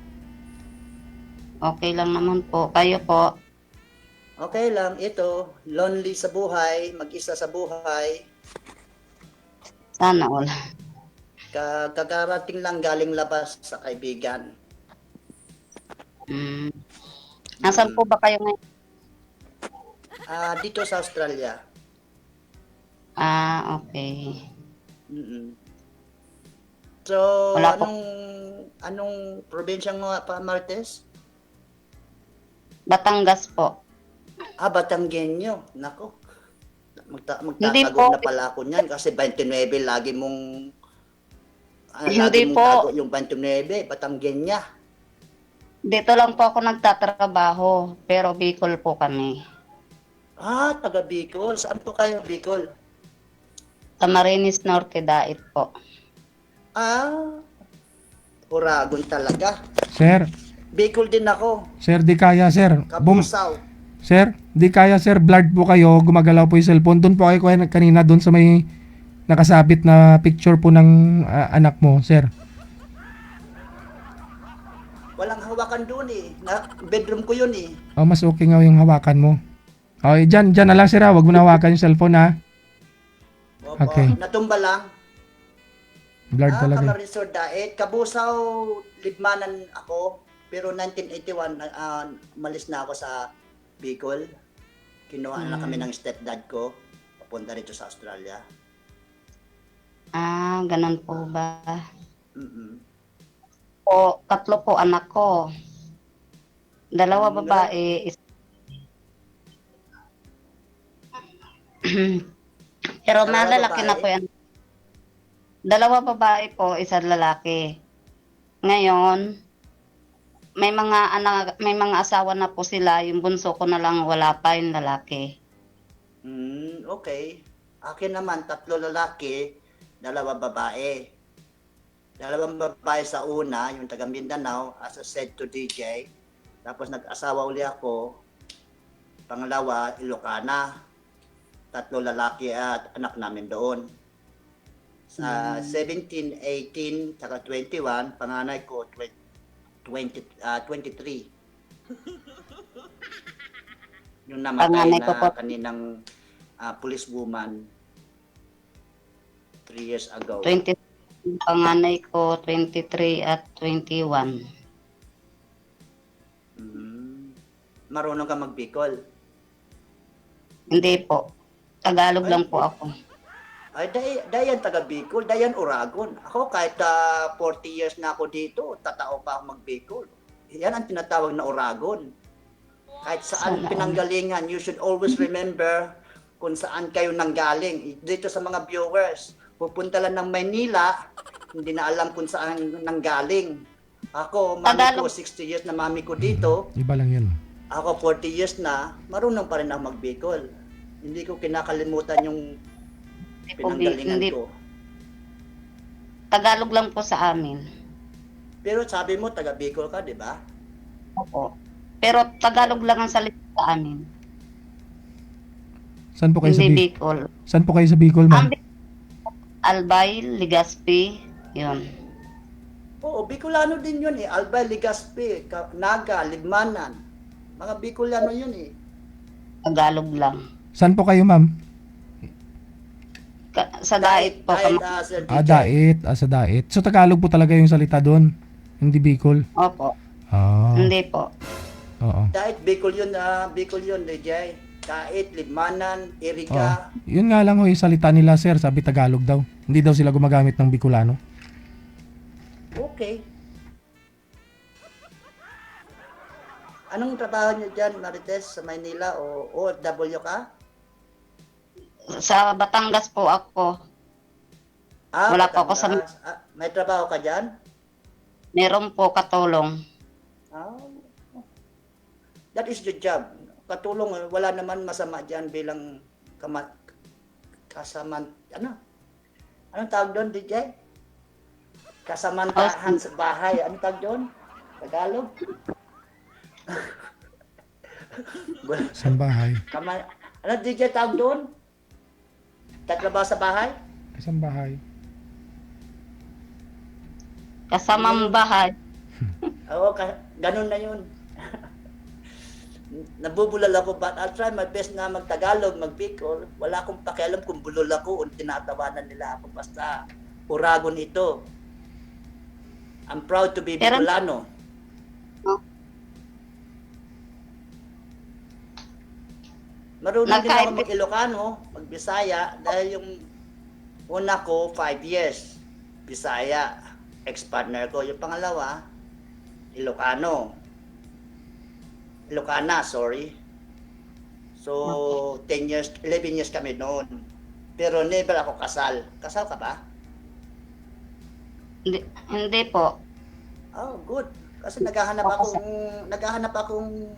S6: Okay lang naman po. Kayo po.
S10: Okay lang, ito, lonely sa buhay, mag-isa sa buhay.
S6: Sana all.
S10: Kakarating lang galing labas sa kaibigan.
S6: Nasaan po ba kayo ngayon?
S10: Dito sa Australia.
S6: Okay.
S10: So,
S6: Wala po.
S10: anong probinsya nga pa, Martes?
S6: Batangas po.
S10: Batanggenyo. Nako.
S6: Hindi
S10: Magtatago
S6: po.
S10: na pala ako niyan kasi 29 lagi mong
S6: Hindi
S10: lagi mong
S6: po.
S10: tago yung 29, Batanggenya.
S6: Dito lang po ako nagtatrabaho. Pero Bicol po kami.
S10: Taga Bicol. Saan po kayo, Bicol?
S6: Camarines Norte, Dait po.
S10: Uragon talaga.
S1: Sir,
S10: Bicol din ako.
S1: sir, di kaya, sir.
S10: Kabusaw.
S1: Sir, di kaya, sir. Blurred po kayo. Gumagalaw po yung cellphone. Doon po kayo kanina doon sa may nakasabit na picture po ng anak mo, sir.
S10: Walang hawakan doon eh. Bedroom ko yun eh.
S1: Mas okay nga yung hawakan mo. Okay, dyan na lang, sir. Huwag mo na hawakan yung cellphone, ha?
S10: Opo.
S1: Okay.
S10: Natumba lang.
S1: Blurred talaga.
S10: Camarines Sur Daet. Kabusaw, Libmanan ako. Pero 1981, malis na ako sa Bicol. Kinuha na kami ng stepdad ko. Papunta rito sa Australia.
S6: Ganun po ba?
S10: Mm-mm.
S6: Po, 3 po anak ko. 2 babae, pero malalaki na po yan. 2 babae po, 1 lalaki. Ngayon, may mga asawa na po sila. Yung bunso ko na lang wala pa, yung lalaki.
S10: Okay. Akin naman, 3 lalaki, 2 babae. 2 babae sa una, yung taga Mindanao, as I said to DJ. Tapos nag-asawa uli ako. Pangalawa, Ilocana. 3 lalaki at anak namin doon. Sa 17, 18, saka 21, panganay ko 23. Yung namatay
S6: Panganay ko
S10: na
S6: po.
S10: kaninang policewoman 3 years ago.
S6: 20, panganay ko 23 at 21.
S10: Marunong ka mag-Bicol?
S6: Hindi po. Tagalog lang po ako.
S10: Ay, dayan taga Bicol, dayan Uragon. Ako kahit 40 years na ako dito, tatao pa ako mag-Bicol. Yan ang tinatawag na Uragon. Kahit saan pinanggalingan, you should always remember kung saan kayo nanggaling. Dito sa mga viewers, pupunta lang ng Maynila, hindi na alam kung saan nanggaling. Ako, mami ko, 60 years na mami ko dito.
S1: Iba lang yun.
S10: Ako, 40 years na, marunong pa rin ako mag-Bicol. Hindi ko kinakalimutan yung pinanggalingan
S6: Hindi.
S10: ko.
S6: Tagalog lang po sa amin.
S10: Pero sabi mo, taga Bicol ka, di ba?
S6: Opo. Pero Tagalog lang ang salita sa amin.
S1: Saan po kayo sa
S6: Hindi
S1: Bicol?
S6: Bicol.
S1: Saan po kayo sa Bicol, ma'am?
S6: Albay, Legazpi, yun.
S10: Oo, Bicolano din yun eh. Albay, Legazpi, Naga, Libmanan. Mga Bicolano yun eh.
S6: Tagalog lang.
S1: Saan po kayo, ma'am?
S6: Sa Dait po.
S10: Sir DJ.
S1: Dait. Sa Dait. So, Tagalog po talaga yung salita doon? Hindi Bicol?
S6: Opo. Hindi po.
S1: Oo.
S10: Dait, Bicol yun, DJ. Dait, Libmanan,
S1: Oo.
S10: Erika.
S1: Yun nga lang yung salita nila, sir. Sabi Tagalog daw. Hindi daw sila gumagamit ng Bicolano.
S10: Okay. Anong trabaho niyo dyan, Marites, sa Maynila? O OFW ka?
S6: Sa Batangas po ako. Wala po ako sa...
S10: May trabaho ka dyan?
S6: Meron po katulong.
S10: That is your job. Katulong, wala naman masama dyan bilang anong tawag doon, DJ? Kasamantahan sa bahay. Anong tawag doon? Tagalog?
S1: Sa bahay.
S10: Ano, DJ, tawag doon? Tatrabaho sa bahay?
S1: Isang bahay.
S6: Kasamang bahay.
S10: Oo, ganun na yun. Nabubulol ako, but I'll try my best na mag-Tagalog, mag-Bicol. Wala akong pakialam kung bulol ako o tinatawanan nila ako. Basta Uragon ito. I'm proud to be Bicolano. Marunong din ako mag-Ilocano, mag-Bisaya, dahil yung una ko, 5 years, Bisaya. Ex-partner ko. Yung pangalawa, Ilocana, sorry. So, 10 years, 11 years kami noon. Pero never ako kasal. Kasal ka ba?
S6: Hindi po.
S10: Oh, good. Kasi naghahanap akong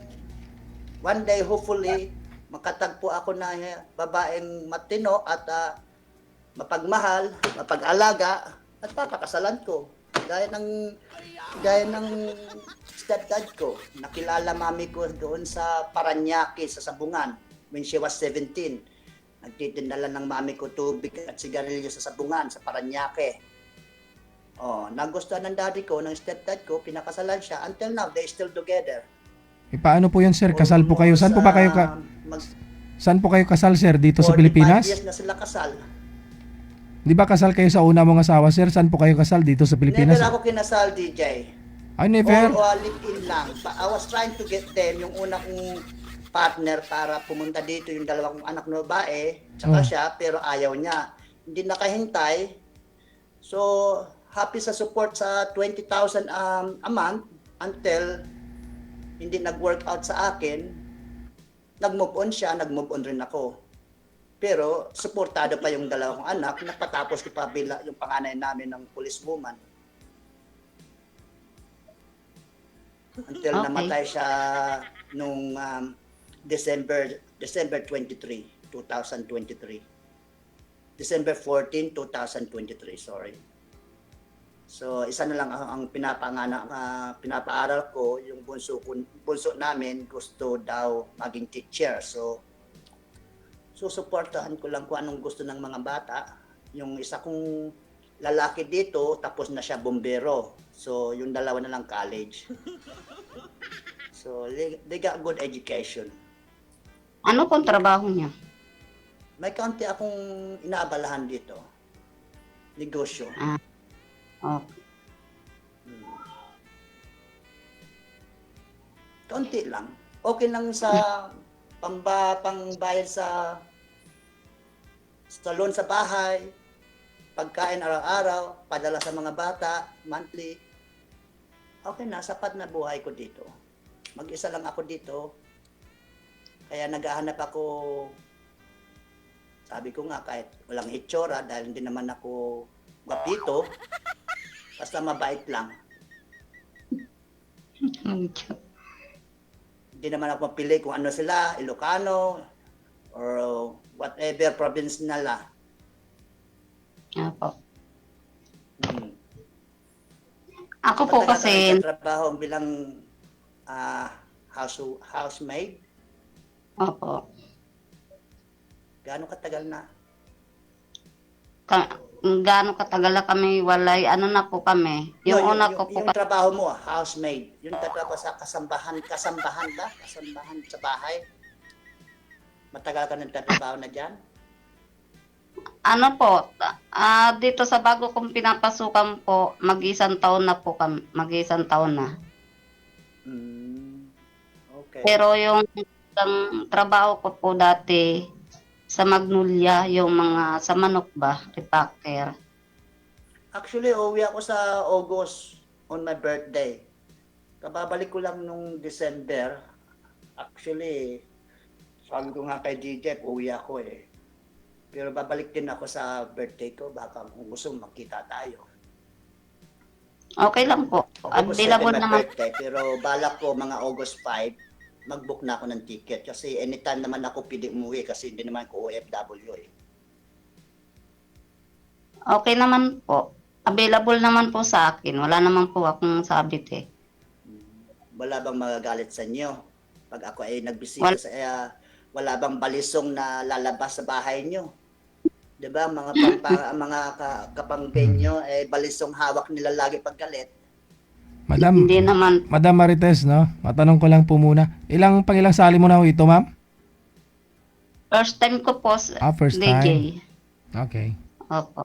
S10: one day, hopefully, makatagpo ako na babaeng matino at mapagmahal, mapag-alaga, at papakasalan ko. Gaya ng stepdad ko. Nakilala mami ko doon sa Paranaque, sa Sabungan, when she was 17. Nagtitindala ng mami ko tubig at sigarilyo sa Sabungan, sa Paranaque. Oh, nagustuhan ng daddy ko, ng stepdad ko, pinakasalan siya. Until now, they still together.
S1: Paano po yun, sir? Kasal po kayo? Saan po ba kayo Saan po kayo kasal, sir? Dito sa Pilipinas?
S10: 45 years na sila kasal.
S1: Di ba kasal kayo sa una mong asawa, sir? Saan po kayo kasal? Dito sa Pilipinas?
S10: Never ako kinasal, DJ.
S1: Ay, never?
S10: Or live-in lang. I was trying to get them, yung una kong partner para pumunta dito, yung dalawa kong anak na babae, tsaka siya, pero ayaw niya. Hindi nakahintay. So, happy sa support sa 20,000 a month until hindi nag-work out sa akin. Nag-move on siya, nag-move on rin ako. Pero suportado pa yung dalawang anak, napatapos ko pa bila yung panganay namin ng policewoman. Until namatay siya nung December 23, 2023. December 14, 2023, sorry. So, isa na lang ang pinapaaral ko, yung bunso namin gusto daw maging teacher. So, susuportahan ko lang kung anong gusto ng mga bata. Yung isa kong lalaki dito, tapos na siya bombero. So, yung dalawa na lang college. So, they got good education.
S6: Ano pong trabaho niya?
S10: May kaunti akong inaabalahan dito. Negosyo.
S6: Okay.
S10: Kaunti lang. Okay lang sa pangbayad sa loan sa bahay, pagkain araw-araw, padala sa mga bata, monthly. Okay na, sapat na buhay ko dito. Mag-isa lang ako dito. Kaya naghahanap ako, sabi ko nga, kahit walang itsura, dahil hindi naman ako gwapito, basta mabait lang. Hindi naman ako mapili kung ano sila, Ilocano, or whatever province nila.
S6: Apo. Ako po kasi
S10: trabaho bilang housemaid.
S6: Opo.
S10: Gaano katagal na?
S6: Gaano katagal na kami walay, ano na po kami. Yung una ko po
S10: yung trabaho mo, housemaid. Yung trabaho sa kasambahan ba? Kasambahan sa bahay. Matagal ka nagtatrabaho na dyan?
S6: Ano po, dito sa bago kong pinapasukan po, mag-isang taon na po kami. Mag-isang taon na.
S10: Okay.
S6: Pero yung trabaho ko po dati sa Magnolia, yung mga sa manok ba, repacker.
S10: Actually, uwi ako sa August on my birthday. Kababalik ko lang nung December. Actually, sabi ko nga kay DJ, uwi ako eh. Pero babalik din ako sa birthday ko. Baka kung gusto makita tayo.
S6: Okay lang po. Available naman.
S10: Birthday, pero balak ko mga August 5, mag-book na ako ng ticket. Kasi anytime naman ako pwede umuwi kasi hindi naman ako OFW eh.
S6: Okay naman po. Available naman po sa akin. Wala naman po akong sabit eh.
S10: Wala bang magagalit sa inyo? Pag ako ay nagbisita sa wala bang balisong na lalabas sa bahay nyo? 'Di ba? Mga mga kapangbenyo balisong hawak nila lagi pag galit.
S1: Madam,
S6: Hindi naman.
S1: Madam Marites, no? Matanong ko lang po muna. Pangilang sali mo na ho ito, ma'am?
S6: First time ko po,
S1: First
S6: DJ.
S1: time. Okay.
S6: Opo.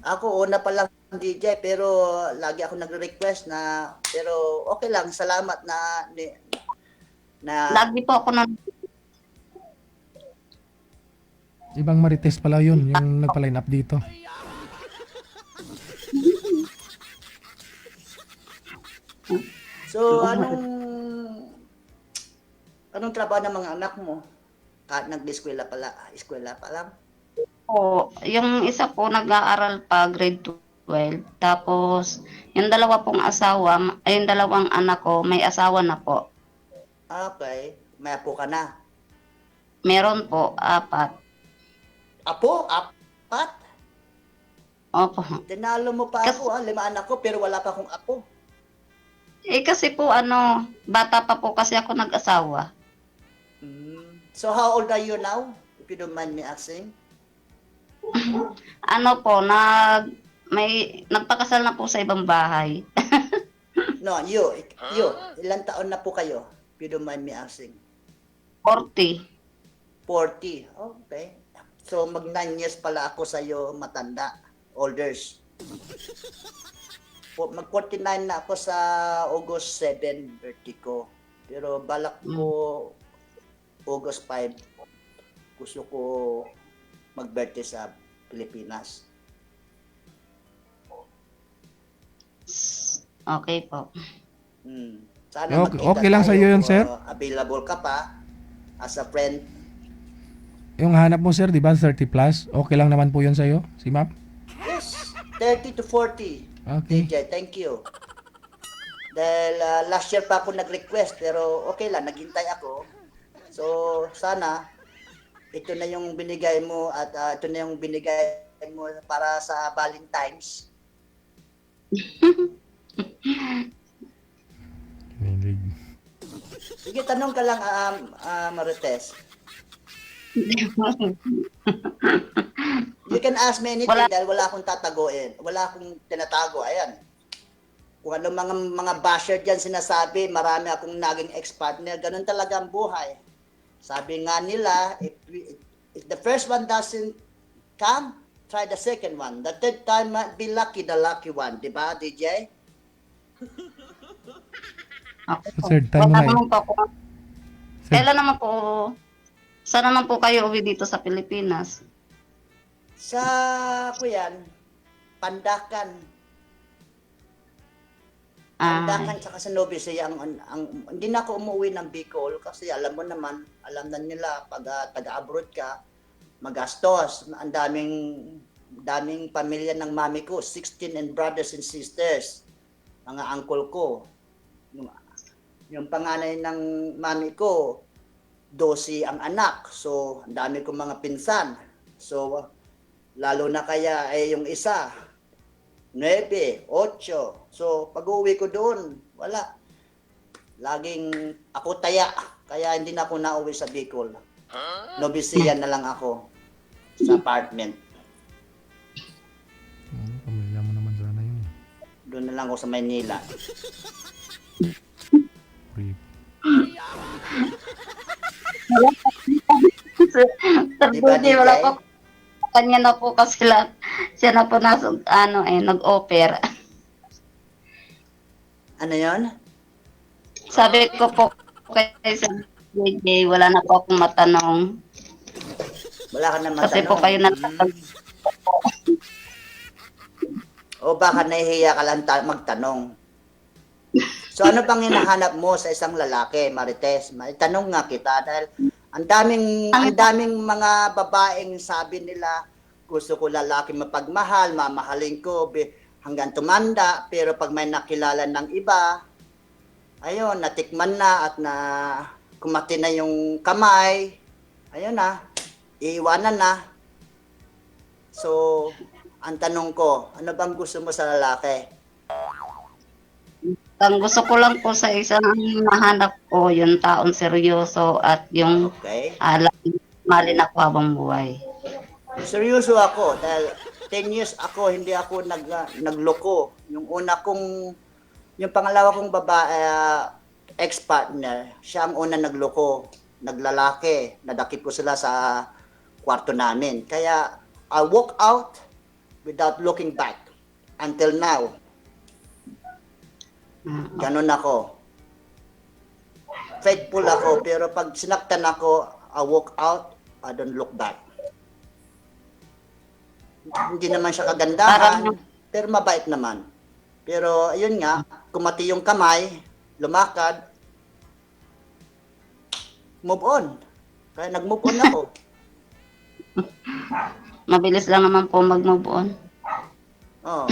S10: Ako una pa lang DJ pero lagi ako nagre-request pero okay lang, salamat na
S6: Lagi po ako
S1: Ibang Marites pala yun, yung nagpa-line up dito.
S10: So anong trabaho ng mga anak mo? Kahit nag-eskwela eskwela pa lang?
S6: yung isa po nag-aaral pa, grade 12. Tapos, yung dalawa pong asawa, yung dalawang anak ko, may asawa na po.
S10: Okay. May apo ka na?
S6: Meron po, 4.
S10: Apo? 4?
S6: Opo.
S10: Tinalo mo pa ako 5 anak ko pero wala pa akong apo.
S6: Kasi po, bata pa po kasi ako nag-asawa.
S10: So how old are you now? If you don't mind me asking.
S6: Nagpakasal na po sa ibang bahay.
S10: No, you. Ilan taon na po kayo? If you don't mind me asking.
S6: 40.
S10: 40. Okay. So mag 9 years pala ako sa iyo matanda. Olders. Mag 49 na ako sa August 7 birthday ko. Pero balak ko August 5 gusto ko mag-birthday sa Pilipinas.
S6: Okay po.
S10: Sana
S1: okay lang sa iyo yun, sir?
S10: Available ka pa as a friend.
S1: Yung hanap mo, sir, di ba, 30 plus? Okay lang naman po yun sa iyo, si ma'am?
S10: Yes, 30 to 40.
S1: Okay.
S10: DJ, thank you. Dahil last year pa ako nag-request pero okay lang, naghintay ako. So, sana ito na yung binigay mo at ito na yung binigay mo para sa Valentine's. Sige, tanong ka lang, Marites. You can ask me anything dahil wala akong tataguin. Wala akong tinatago. Ayan. Kung ano mga basher dyan sinasabi, marami akong naging ex-partner. Ganun talaga ang buhay. Sabi nga nila, if the first one doesn't come, try the second one. The third time might be lucky, the lucky one. Diba, DJ?
S1: Third time na
S6: Kailan naman po, saan naman po kayo uwi dito sa Pilipinas?
S10: Sa, Pandakan. Pandakan tsaka sa Nueva Ecija. Hindi na ako umuwi ng Bicol kasi alam mo naman, alam na nila pag taga-abroad ka, magastos. Ang daming pamilya ng mami ko, 16 and brothers and sisters. Mga uncle ko. Yung panganay ng mami ko, 12 ang anak. So, ang dami kong mga pinsan. So, lalo na kaya yung isa, 9, 8. So, pag-uwi ko doon, wala. Laging ako taya. Kaya hindi na ako nauwi sa Bicol. Nobisiyan na lang ako sa apartment.
S1: Pamilya mo naman sana yun.
S10: Doon na lang ako sa Maynila.
S6: Wala po. Kanya na po kasi siya na po nag-offer.
S10: Ano yon?
S6: Sabi ko po kay DJ, wala na po akong matanong.
S10: Wala ka na matanong.
S6: Kasi po kayo nagtatanong.
S10: O baka nahihiya ka lang magtanong. So ano bang hinahanap mo sa isang lalaki, Marites? Itanong nga kita dahil ang daming mga babaeng sabi nila, gusto ko lalaki mapagmahal, mamahalin ko hanggang tumanda, pero pag may nakilala ng iba, ayun, natikman na at kumati na yung kamay, ayun na, iiwanan na. So, ang tanong ko, ano bang gusto mo sa lalaki?
S6: Ang gusto ko lang po sa isang mahanap ko, yung taong seryoso at yung malin ako habang buhay.
S10: Seryoso ako dahil 10 years ako hindi ako nagloko. Yung pangalawa kong babae ex-partner, siya ang una nagloko, naglalaki, nadakip ko sila sa kwarto namin. Kaya I walk out without looking back until now. Ganon ako. Faithful ako, pero pag sinaktan ako, I walk out, I don't look back. Hindi naman siya kagandahan, pero mabait naman. Pero ayun nga, kumati yung kamay, lumakad, move on. Kaya nag-move on ako.
S6: Mabilis lang naman po mag-move on.
S10: Oh.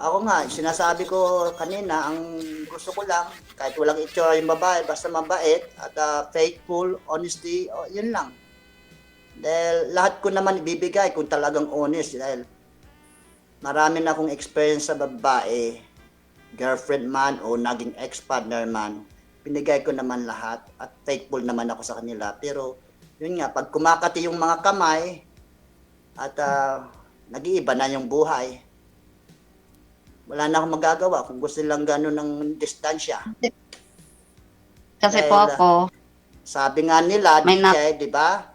S10: Ako nga, sinasabi ko kanina, ang gusto ko lang, kahit walang itsura yung babae, basta mabait at faithful, honesty, yun lang. Dahil lahat ko naman ibibigay kung talagang honest. Dahil marami na akong experience sa babae, girlfriend man o naging ex-partner man, binigay ko naman lahat at faithful naman ako sa kanila. Pero yun nga, pag kumakati yung mga kamay at nag-iiba na yung buhay, wala na akong magagawa kung gusto lang gano'n ng distansya.
S6: Kasi po ako,
S10: sabi nga nila, DJ, di ba?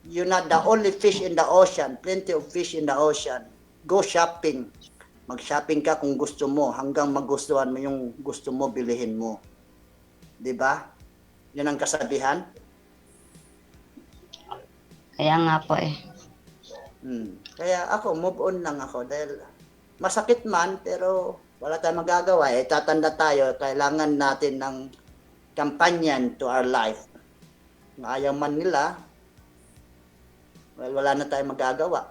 S10: You're not the only fish in the ocean. Plenty of fish in the ocean. Go shopping. Mag-shopping ka kung gusto mo hanggang magustuhan mo yung gusto mo, bilihin mo. Di ba? Yun ang kasabihan.
S6: kaya nga po eh.
S10: Kaya ako, move on lang ako dahil masakit man, pero wala tayong magagawa. Tatanda tayo, kailangan natin ng companion to our life. Kung ayaw man nila, well, wala na tayong magagawa.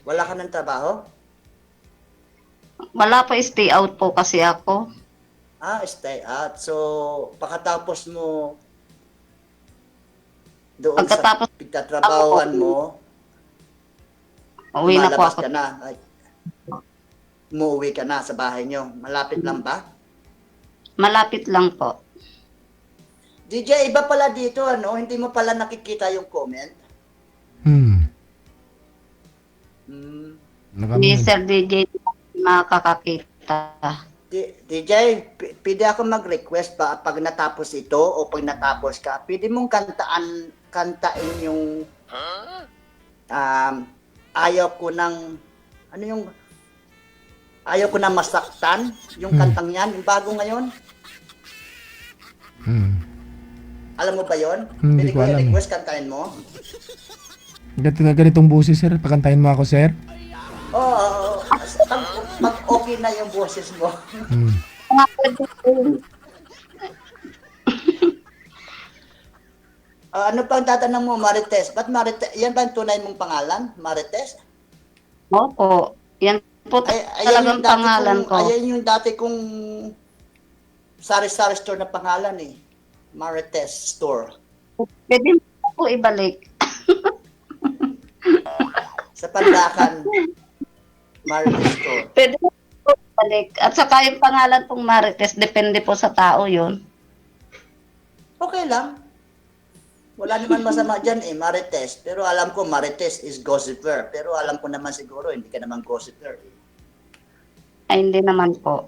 S10: Wala ka ng trabaho?
S6: Wala pa, stay out po kasi ako.
S10: Stay out. So, pagkatapos mo doon
S6: Pagkatapos
S10: sa pagtatrabahoan mo,
S6: uwi na po
S10: lumalabas
S6: ako.
S10: ka na. Umuwi ka na sa bahay nyo. Malapit lang ba?
S6: Malapit lang po.
S10: DJ, iba pala dito, ano? Hindi mo pala nakikita yung comment?
S6: Ni Sir DJ, makakakita.
S10: DJ, pwede ako mag-request ba pag natapos ito o pag natapos ka, pwede mong kantain yung ayaw ko ng masaktan, yung kantang yan, yung bago ngayon. Alam mo ba yon?
S1: Hindi
S10: Pwede
S1: ko alam.
S10: i-request, kantain mo?
S1: Ganitong busis, sir. Pakantayin mo ako, sir.
S10: Oo, pag okay na yung boses mo. Ano pang tatanong mo, Marites? Ba't Marites? Yan ba yung tunay mong pangalan, Marites?
S6: Opo. Yan po talagang pangalan ko.
S10: Ayan yung dati kong sari-sari store na pangalan eh. Marites Store.
S6: Pwede mo po ibalik.
S10: Sa Pandakan. Marites Store.
S6: Pwede mo po ibalik. At saka yung pangalan pong Marites, depende po sa tao yun.
S10: Okay lang. Wala naman masama dyan eh, Marites. Pero alam ko Marites is gossiper. Pero alam ko naman siguro, hindi ka naman gossiper eh.
S6: Ay, hindi naman po.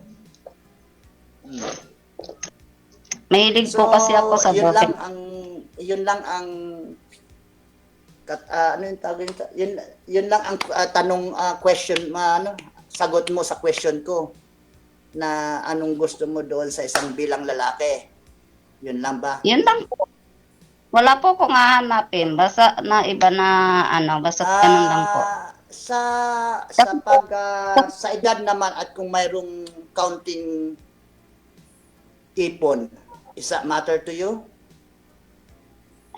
S6: Mahilig po kasi ako sa gossip.
S10: Yun lang ang ano yung tawag nito? Yun lang ang tanong question sagot mo sa question ko na anong gusto mo doon sa isang bilang lalaki. Yun lang ba?
S6: Yun lang po. Wala po kung hahanapin. Basta na iba na basta ganun lang po.
S10: Sa edad naman at kung mayroong counting ipon, is that matter to you?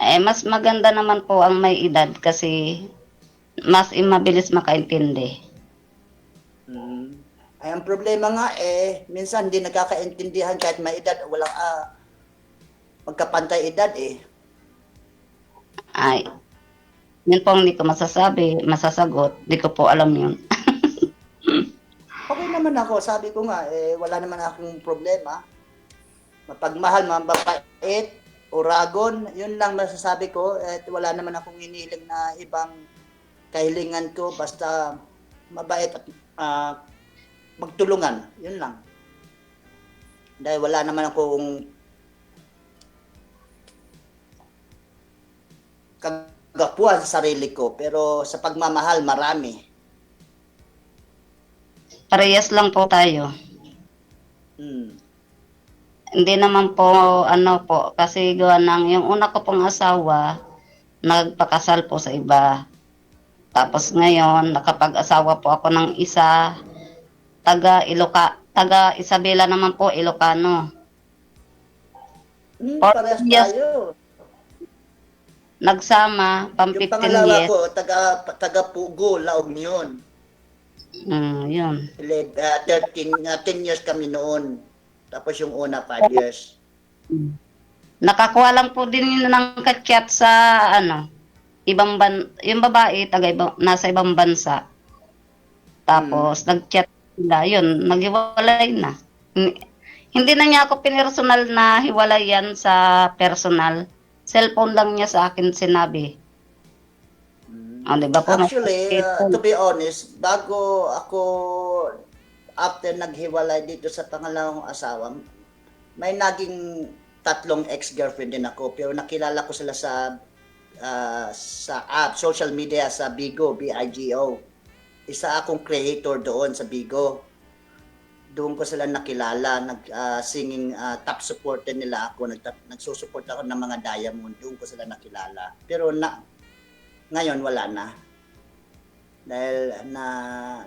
S6: Mas maganda naman po ang may edad kasi mas mabilis makaintindi.
S10: Ay, ang problema nga minsan hindi nagkakaintindihan kahit may edad, walang magkapantay edad eh.
S6: Ay, yun po hindi ko masasagot. Hindi ko po alam yun.
S10: Okay naman ako, sabi ko nga, wala naman akong problema. mapagmahal, mababait, uragon, yun lang masasabi ko. At wala naman akong hinihiling na ibang kahilingan ko, basta mabait at magtulungan, yun lang. Dahil wala naman akong kagapuan sa sarili ko, pero sa pagmamahal marami.
S6: Parehas lang po tayo.
S10: Hmm.
S6: Hindi naman po, ano po, kasi gawa ng, yung una ko pong asawa, nagpakasal po sa iba. Tapos ngayon, nakapag-asawa po ako ng isa, taga Isabela naman po, Ilocano.
S10: Parehas tayo.
S6: Nagsama, pang 15
S10: Yung pangalawa
S6: years.
S10: ko, taga Pugo, La Union.
S6: Yun.
S10: 10 years kami noon. Tapos yung una, 5 years.
S6: Nakakuha lang po din yun ng kachat sa, yung babae, nasa ibang bansa. Tapos, nag-chat sila, yun, naghiwalay na. Hindi na niya ako pinersonal na hiwalayan sa personal. Cellphone lang niya sa akin sinabi. Diba po?
S10: Actually, to be honest, bago ako, after naghiwalay dito sa pangalawang asawa, may naging 3 ex-girlfriend din ako, pero nakilala ko sila sa app, social media, sa Bigo, BIGO. Isa akong creator doon sa Bigo. Doon ko sila nakilala, singing top supporter nila ako, nagsusupport ako ng mga Diamond, doon ko sila nakilala. Pero ngayon wala na. Dahil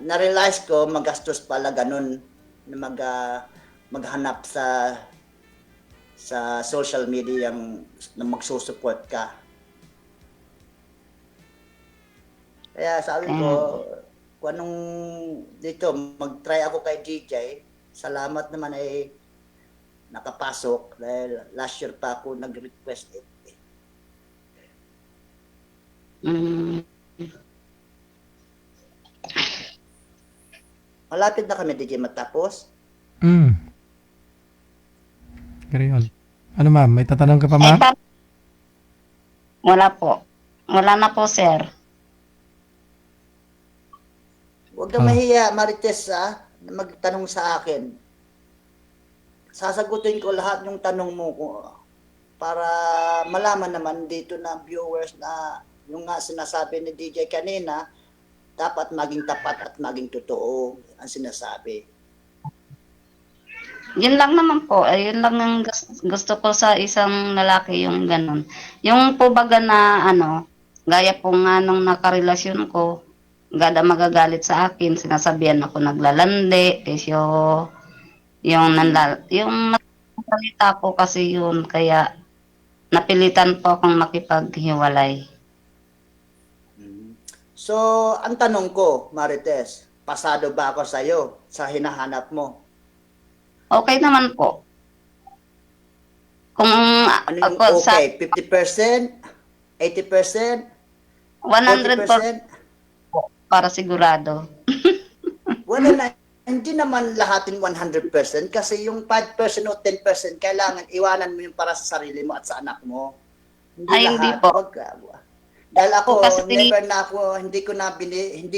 S10: na-realize ko magastos pala ganun na maghanap sa social media na magsusupport ka. Kaya sabi ko, kung anong dito, mag-try ako kay DJ, salamat naman ay nakapasok dahil last year pa ako nag-request it. Malapit na kami, DJ, matapos.
S1: Ganyan. Ano ma'am, may tatanong ka pa ma'am?
S6: Wala po. Wala na po, sir.
S10: Huwag kang mahiya, Marites, na magtanong sa akin. Sasagutin ko lahat yung tanong mo para malaman naman dito na viewers na yung nga sinasabi ni DJ kanina, dapat maging tapat at maging totoo ang sinasabi.
S6: Yun lang naman po. Yun lang ang gusto ko sa isang lalaki, yung ganun. Yung po baga na gaya po nga nung nakarelasyon ko, gada magagalit sa akin, sinasabihan ako naglalandi, kesyo yung salita po kasi yun, kaya napilitan po akong makipaghiwalay.
S10: So, ang tanong ko, Marites, pasado ba ako sa'yo sa hinahanap mo?
S6: Okay naman po. Kung
S10: ano yung
S6: ako
S10: okay? 50%? 80%?
S6: 100% para sigurado.
S10: Wala na, hindi naman lahatin 100% kasi yung 5% o 10% kailangan iwanan mo yung para sa sarili mo at sa anak mo.
S6: Hindi po.
S10: Dahil ako,
S6: kasi
S10: hindi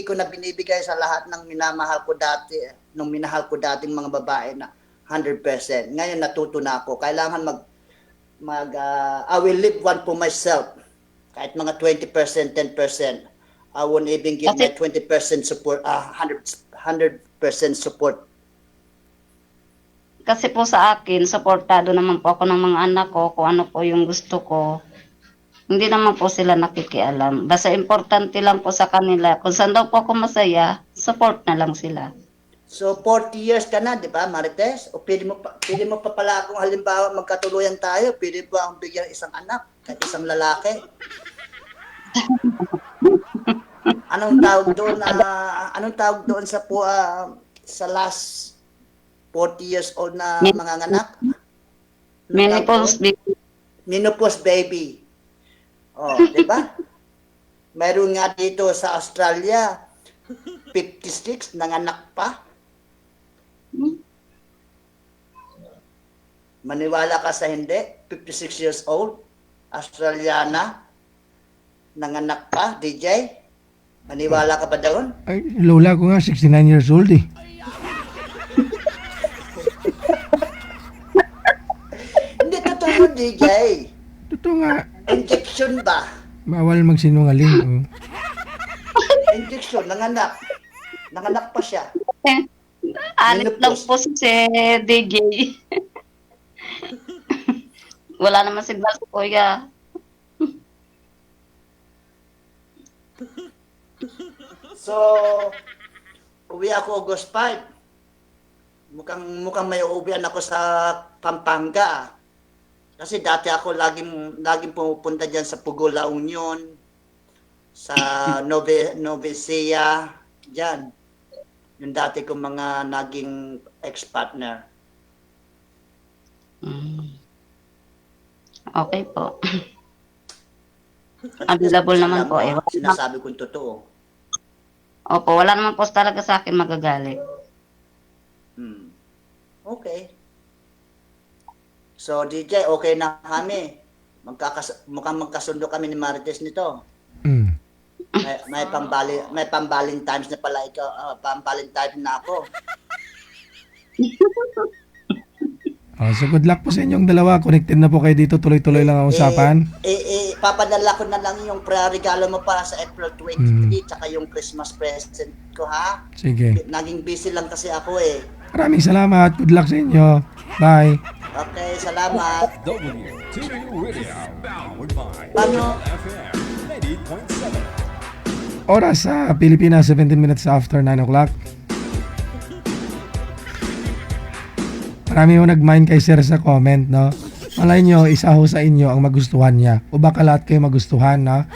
S10: ko na binibigay sa lahat ng minamahal ko dati, nung minahal ko dating mga babae na 100%. Ngayon natuto na ako. Kailangan I will leave one for myself. Kahit mga 20%, 10%. I won't even give my 20% support, 100% support.
S6: Kasi po sa akin, supportado naman po ako ng mga anak ko, kung ano po yung gusto ko. Hindi naman po sila nakikialam. Basta importante lang po sa kanila. Kung saan daw po ako masaya, support na lang sila.
S10: So, 40 years ka na, di ba, Marites? O pwede mo pa pala kung halimbawa magkatuluyan tayo, pwede ba ang bigyan isang anak, kahit isang lalaki? Anong tawag doon sa last 40 years old na mga anak?
S6: Menopause baby.
S10: Menopause baby. Oh, di ba? Mayroon nga dito sa Australia, 56 nanganak pa. Maniwala ka sa hindi? 56 years old, Australiana, nanganak pa, DJ? Maniwala ka ba doon?
S1: Ay, lola ko nga, 69 years old eh.
S10: Hindi totoo yun, DJ.
S1: Totoo nga.
S10: Injection ba?
S1: Bawal magsinungaling. Oh.
S10: Injection, nanganak. Nanganak pa siya.
S6: Alit lang po si DJ. Wala naman signal sa kuya.
S10: So, uwi ako August 5. Mukhang may uuwian ako sa Pampanga. Kasi dati ako laging pumupunta diyan sa Pugo La Union, sa Novecia, diyan. Yung dati kong mga naging ex-partner.
S6: Okay po. Available naman po eh.
S10: Sinasabi kong totoo.
S6: Opo, wala naman po talaga sa akin magagalit.
S10: Okay. So, DJ, okay na kami. Mukhang magkasundo kami ni Marites nito. May pang-Valentine's na pala ikaw. Pang-Valentine's na ako.
S1: So good luck po sa inyong dalawa. Connected na po kayo dito. Tuloy-tuloy lang ang usapan.
S10: Papadala ko na lang yung regalo mo para sa April 23 tsaka yung Christmas present ko, ha?
S1: Sige.
S10: Naging busy lang kasi ako eh.
S1: Maraming salamat. Good luck sa inyo. Bye.
S10: Okay, salamat.
S2: WTU Radio, powered by
S10: Paano?
S2: FM 90.7.
S1: Oras sa Pilipinas, 17 minutes after 9 o'clock. Marami ho nag-mind kay sir sa comment, no? Malay nyo, isa ho sa inyo ang magustuhan niya. O baka lahat kayo magustuhan, no?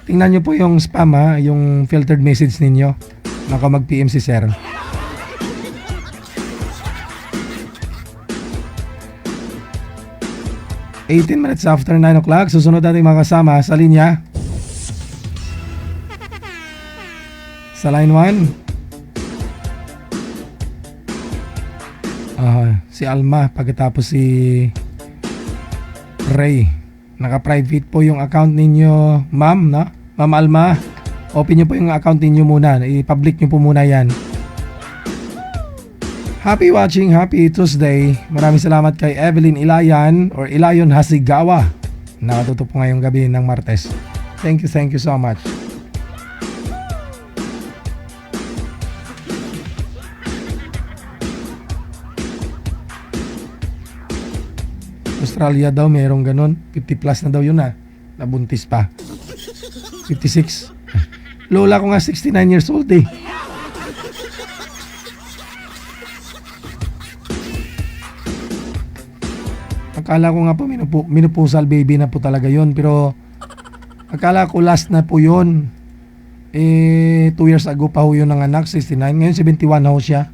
S1: Tingnan nyo po yung spam, ha? Yung filtered message ninyo. Naka mag-PM si sir. ...18 minutes after 9 o'clock. Susunod natin mga kasama sa linya. Sa line 1. Si Alma, pagkatapos si Ray. Naka-private po yung account ninyo, ma'am, no? Ma'am Alma, open nyo po yung account ninyo muna. I-public nyo po muna yan. Happy watching, happy Tuesday. Maraming salamat kay Evelyn Ilayan or Ilayon Hasigawa. Nakatuto po ngayong gabi ng Martes. Thank you so much. Australia daw mayroong ganun. 50 plus na daw yun, nabuntis pa. 56. Lola ko nga 69 years old eh. Akala ko nga po minupusal baby na po talaga yun, pero akala ko last na po yun. 2 years ago pa ho yun ng anak, 69. Ngayon 71 na ho siya.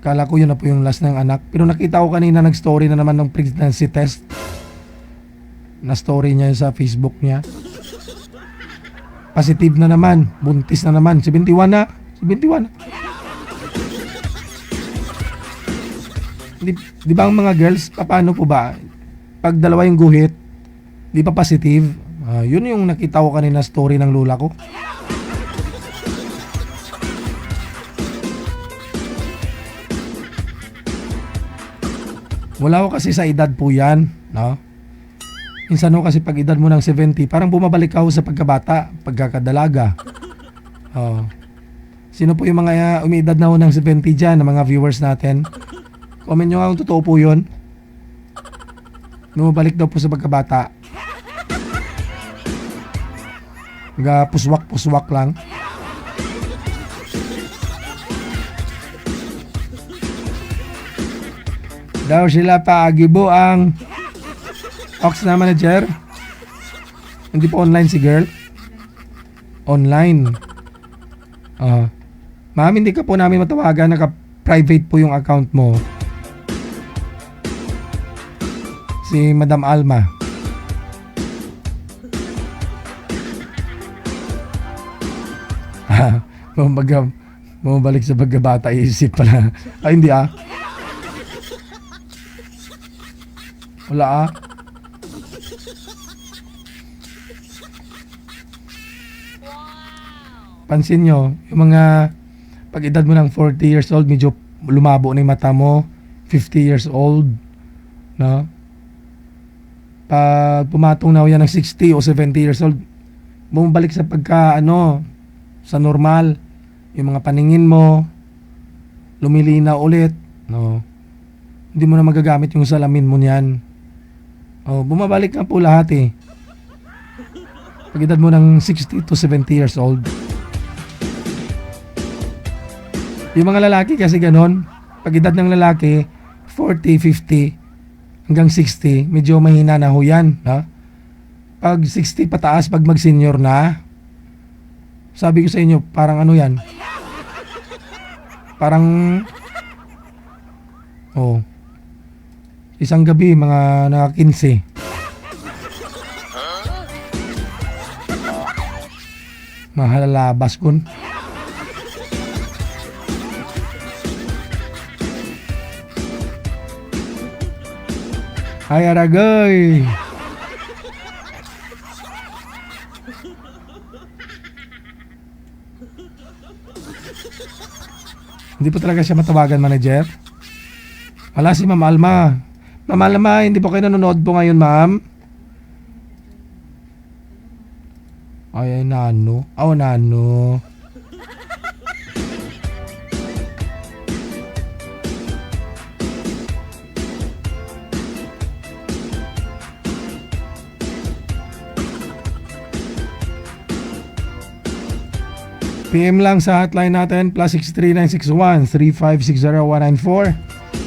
S1: Akala ko yun na po yung last ng anak. Pero nakita ko kanina nag-story na naman ng pregnancy test. Na story niya sa Facebook niya. Positive na naman. Buntis na naman. 71 na. 71 na. Di ba ang mga girls, paano po ba? Pag dalawa yung guhit, di pa positive? Yun yung nakita ko kanina story ng lola ko. Wala ko kasi sa edad po yan, no? Minsan ho kasi pag edad mo ng 70, parang bumabalik ka ho sa pagkabata, pagkakadalaga. Sino po yung mga umiedad na ho ng 70 dyan, ng mga viewers natin? Comment nyo nga kung totoo po yun. Bumabalik daw po sa pagkabata. Puswak-puswak lang. Daw sila paagibo ang Ox na manager. Hindi po online si girl. Online. Ma'am, hindi ka po namin matawagan. Naka-private po yung account mo. Si Madam Alma. Bumabalik sa pagkabata, isip pala. Ay, hindi Wala ah. Pansin nyo, yung mga pag edad mo ng 40 years old, medyo lumabo na yung mata mo. 50 years old, no? Pag pumatong na yan ng 60 o 70 years old, bumabalik sa pagka, sa normal. Yung mga paningin mo, lumilinaw ulit, no? Hindi mo na magagamit yung salamin mo niyan. Oh, bumabalik na po lahat eh. Pag edad mo ng 60 to 70 years old. Yung mga lalaki kasi ganon. Pag edad ng lalaki, 40, 50, hanggang 60, medyo mahina na ho yan. No? Pag 60 pataas, pag mag-senior na, sabi ko sa inyo, parang ano yan? Parang, isang gabi, mga naka-15. Mahalalabas kun. Ay, aragay. Hindi po talaga siya matawagan, manager. Wala si Ma'am Alma. Ma'am Alma, hindi po kayo nanonood po ngayon, ma'am. Ay, nano. Nano. PM lang sa hotline natin +63961-3560194.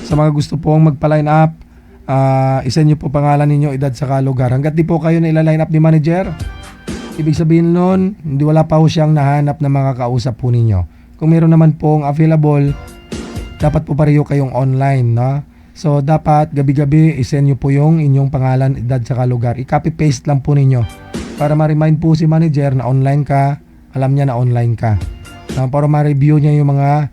S1: Sa mga gusto pong magpa-line up, isend nyo po pangalan ninyo, edad sa lugar. Hanggat di po kayo na ila-line up ni manager, ibig sabihin nun, hindi wala pa po siyang nahanap na mga kausap po ninyo. Kung meron naman pong available, dapat po pareho kayong online, no? So dapat gabi-gabi isend nyo po yung inyong pangalan, edad sa lugar. I-copy-paste lang po ninyo para ma-remind po si manager na online ka. Alam niya na online ka. Para ma-review niya yung mga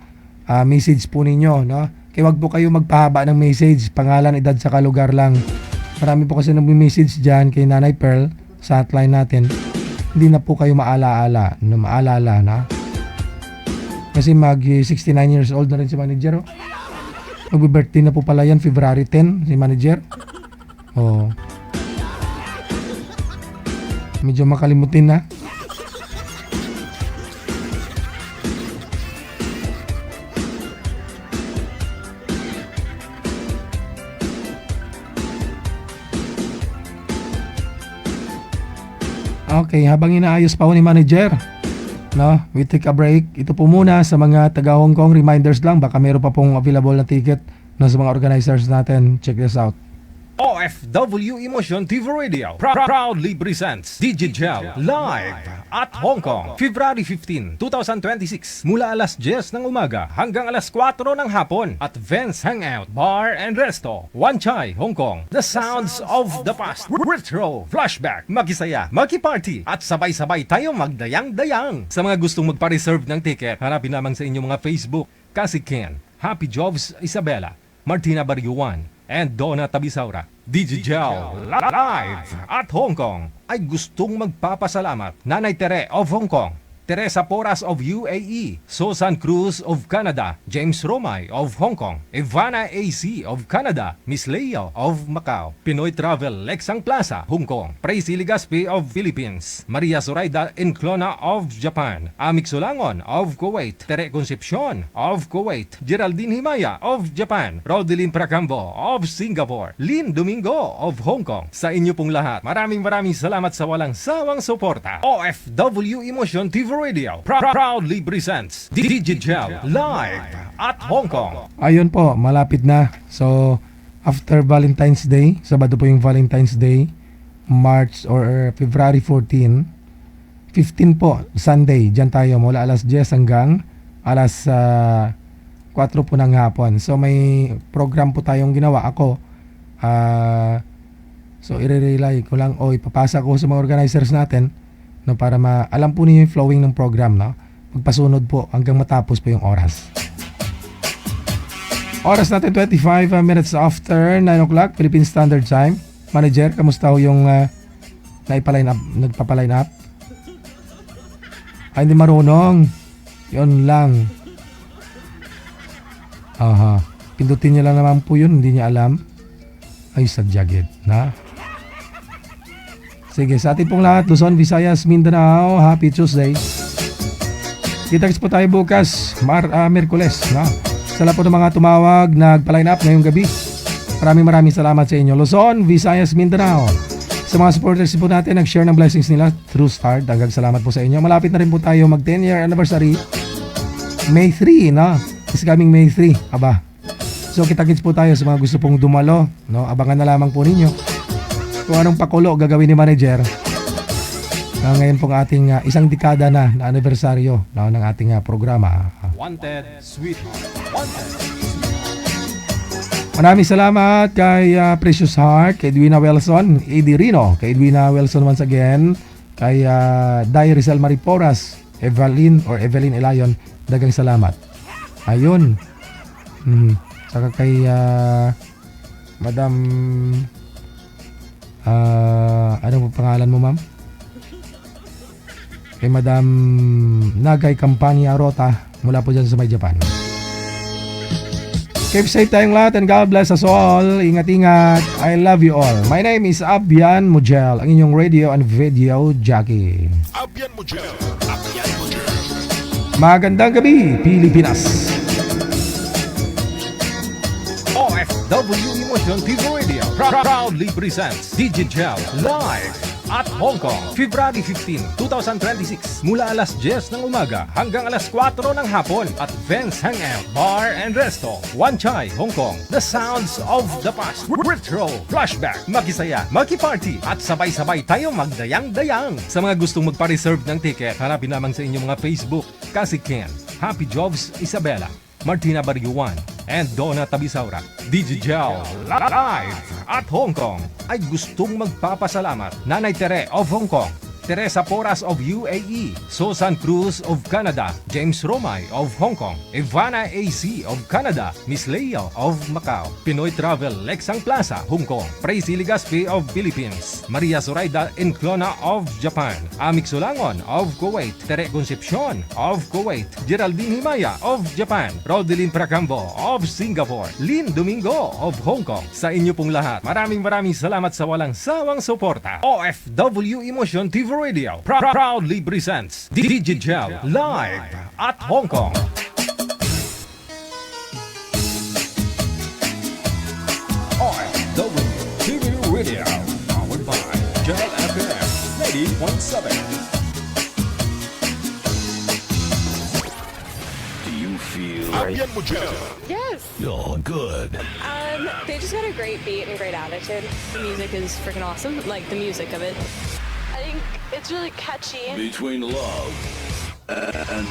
S1: message po ninyo, no? Kaya wag po kayo magpahaba ng message, pangalan, edad sa lugar lang. Marami po kasi nagme-message diyan kay Nanay Pearl sa hotline natin. Hindi na po kayo maalala na. Kasi mag 69 years old na rin si manager. Magbe-birthday na po pala yan, February 10, si manager. Medyo makalimutin na. Okay, habang inaayos pa ho ni manager, no, we take a break. Ito po muna sa mga taga Hong Kong, reminders lang, baka meron pa pong available na ticket, no, sa mga organizers natin. Check this out.
S2: OFW Emotion TV Radio proudly presents DJ Gel live at Hong Kong, February 15, 2026 mula alas 10 ng umaga hanggang alas 4 ng hapon at Vance Hangout Bar and Resto, Wan Chai, Hong Kong. The sounds of the past, retro, flashback, makisaya, makiparty at sabay-sabay tayo magdayang-dayang. Sa mga gustong magpa-reserve ng ticket, hanapin lamang sa inyong mga Facebook, Kasi Ken, Happy Jobs Isabela, Martina Bariuan, and Donna Tabisaura. DJ Gel live at Hong Kong ay gustong magpapasalamat Nanay Tere of Hong Kong, Teresa Porras of UAE, Susan Cruz of Canada, James Romay of Hong Kong, Ivana AC of Canada, Miss Leo of Macau, Pinoy Travel Lexang Plaza, Hong Kong, Praisy Ligaspi of Philippines, Maria Zoraida Enclona of Japan, Amik Solangon of Kuwait, Tere Concepcion of Kuwait, Geraldine Himaya of Japan, Rodeline Pracambo of Singapore, Lynn Domingo of Hong Kong. Sa inyo pong lahat, maraming salamat sa walang sawang suporta. OFW Emotion TV Radio proudly presents DJ Gel live at Hong Kong.
S1: Ayun po, malapit na. So, after Valentine's Day, Sabado po yung Valentine's Day, March or February 14, 15 po, Sunday. Diyan tayo mula alas 10 hanggang alas 4 po ng hapon. So, may program po tayong ginawa. Ako, so i-relay ko lang o ipapasa ko sa mga organizers natin, no, para alam po niyo yung flowing ng program, no? Magpasunod po hanggang matapos po yung oras. Oras natin 25 minutes after 9 o'clock Philippine Standard Time. Manager, kamusta ho yung nagpapaline up? Ay, hindi marunong. Yun lang. Aha. Pindutin niya lang naman po yun, hindi niya alam. Ay, sadyagid na. Sige, sa atin pong lahat, Luzon, Visayas, Mindanao, Happy Tuesday. Kita-kits po tayo bukas, Miyerkules. Na. Sa lahat po ng mga tumawag, nagpa-line up ngayong gabi. Maraming salamat sa inyo. Luzon, Visayas, Mindanao. Sa mga supporters po natin, nag-share ng blessings nila through Start. Hanggang salamat po sa inyo. Malapit na rin po tayo mag 10-year anniversary. May 3, no? Is coming May 3. Aba. So, kita-kits po tayo sa mga gusto pong dumalo. No? Abangan na lamang po ninyo kung anong pakulo gagawin ni Manager. Ngayon pong ating isang dekada na anibersaryo ng ating programa.
S2: Wanted, Sweetheart. Wanted.
S1: Maraming salamat kay Precious Heart, kay Edwina Wilson, Eddie Rino, kay Edwina Wilson once again, kay Day Rizal Mariporas, Evelyn Elayon, dagang salamat. Ayun. Saka kay Madam ano po pangalan mo, ma'am? Kay Madam Nagay Campania Rota mula po dyan sa may Japan. Keep safe tayong lahat and God bless us all. Ingat-ingat. I love you all. My name is Abian Mujel, ang inyong radio and video jockey.
S3: Abian Mujel. Abian Mujel.
S1: Magandang gabi, Pilipinas.
S2: OFW Emotion TV Radio proudly presents DJ Gel live at Hong Kong, February 15, 2026 mula alas 10 ng umaga hanggang alas 4 ng hapon at Vance Hangout Bar and Resto, Wan Chai, Hong Kong. The sounds of the past, retro, flashback, makisaya, makiparty at sabay-sabay tayo magdayang-dayang. Sa mga gustong magpa-reserve ng ticket, hanapin naman sa inyong mga Facebook, Kasi Ken, Happy Jobs, Isabela, Martina Bariuan, and Donna Tabisaura. DJ Gel live at Hong Kong ay gustong magpapasalamat Nanay Tere of Hong Kong, Teresa Porras of UAE, Susan Cruz of Canada, James Romay of Hong Kong, Ivana AC of Canada, Miss Leia of Macau, Pinoy Travel Lexang Plaza, Hong Kong, Praise Ligaspi of Philippines, Maria Zoraida Enclona of Japan, Amik Sulangon of Kuwait, Tere Concepcion of Kuwait, Geraldine Himaya of Japan, Rodeline Pracambo of Singapore, Lynn Domingo of Hong Kong. Sa inyo pong lahat, maraming salamat sa walang sawang suporta. OFW Emotion TV Radio proudly presents DJ Gel live at Hong Kong. OFW TV Radio powered by Gel FM 90.7.
S3: Abian Mujel.
S11: Yes.
S3: You're good.
S11: They just got a great beat and great attitude. The music is freaking awesome. Like the music of it. I think it's really catchy.
S5: Between love and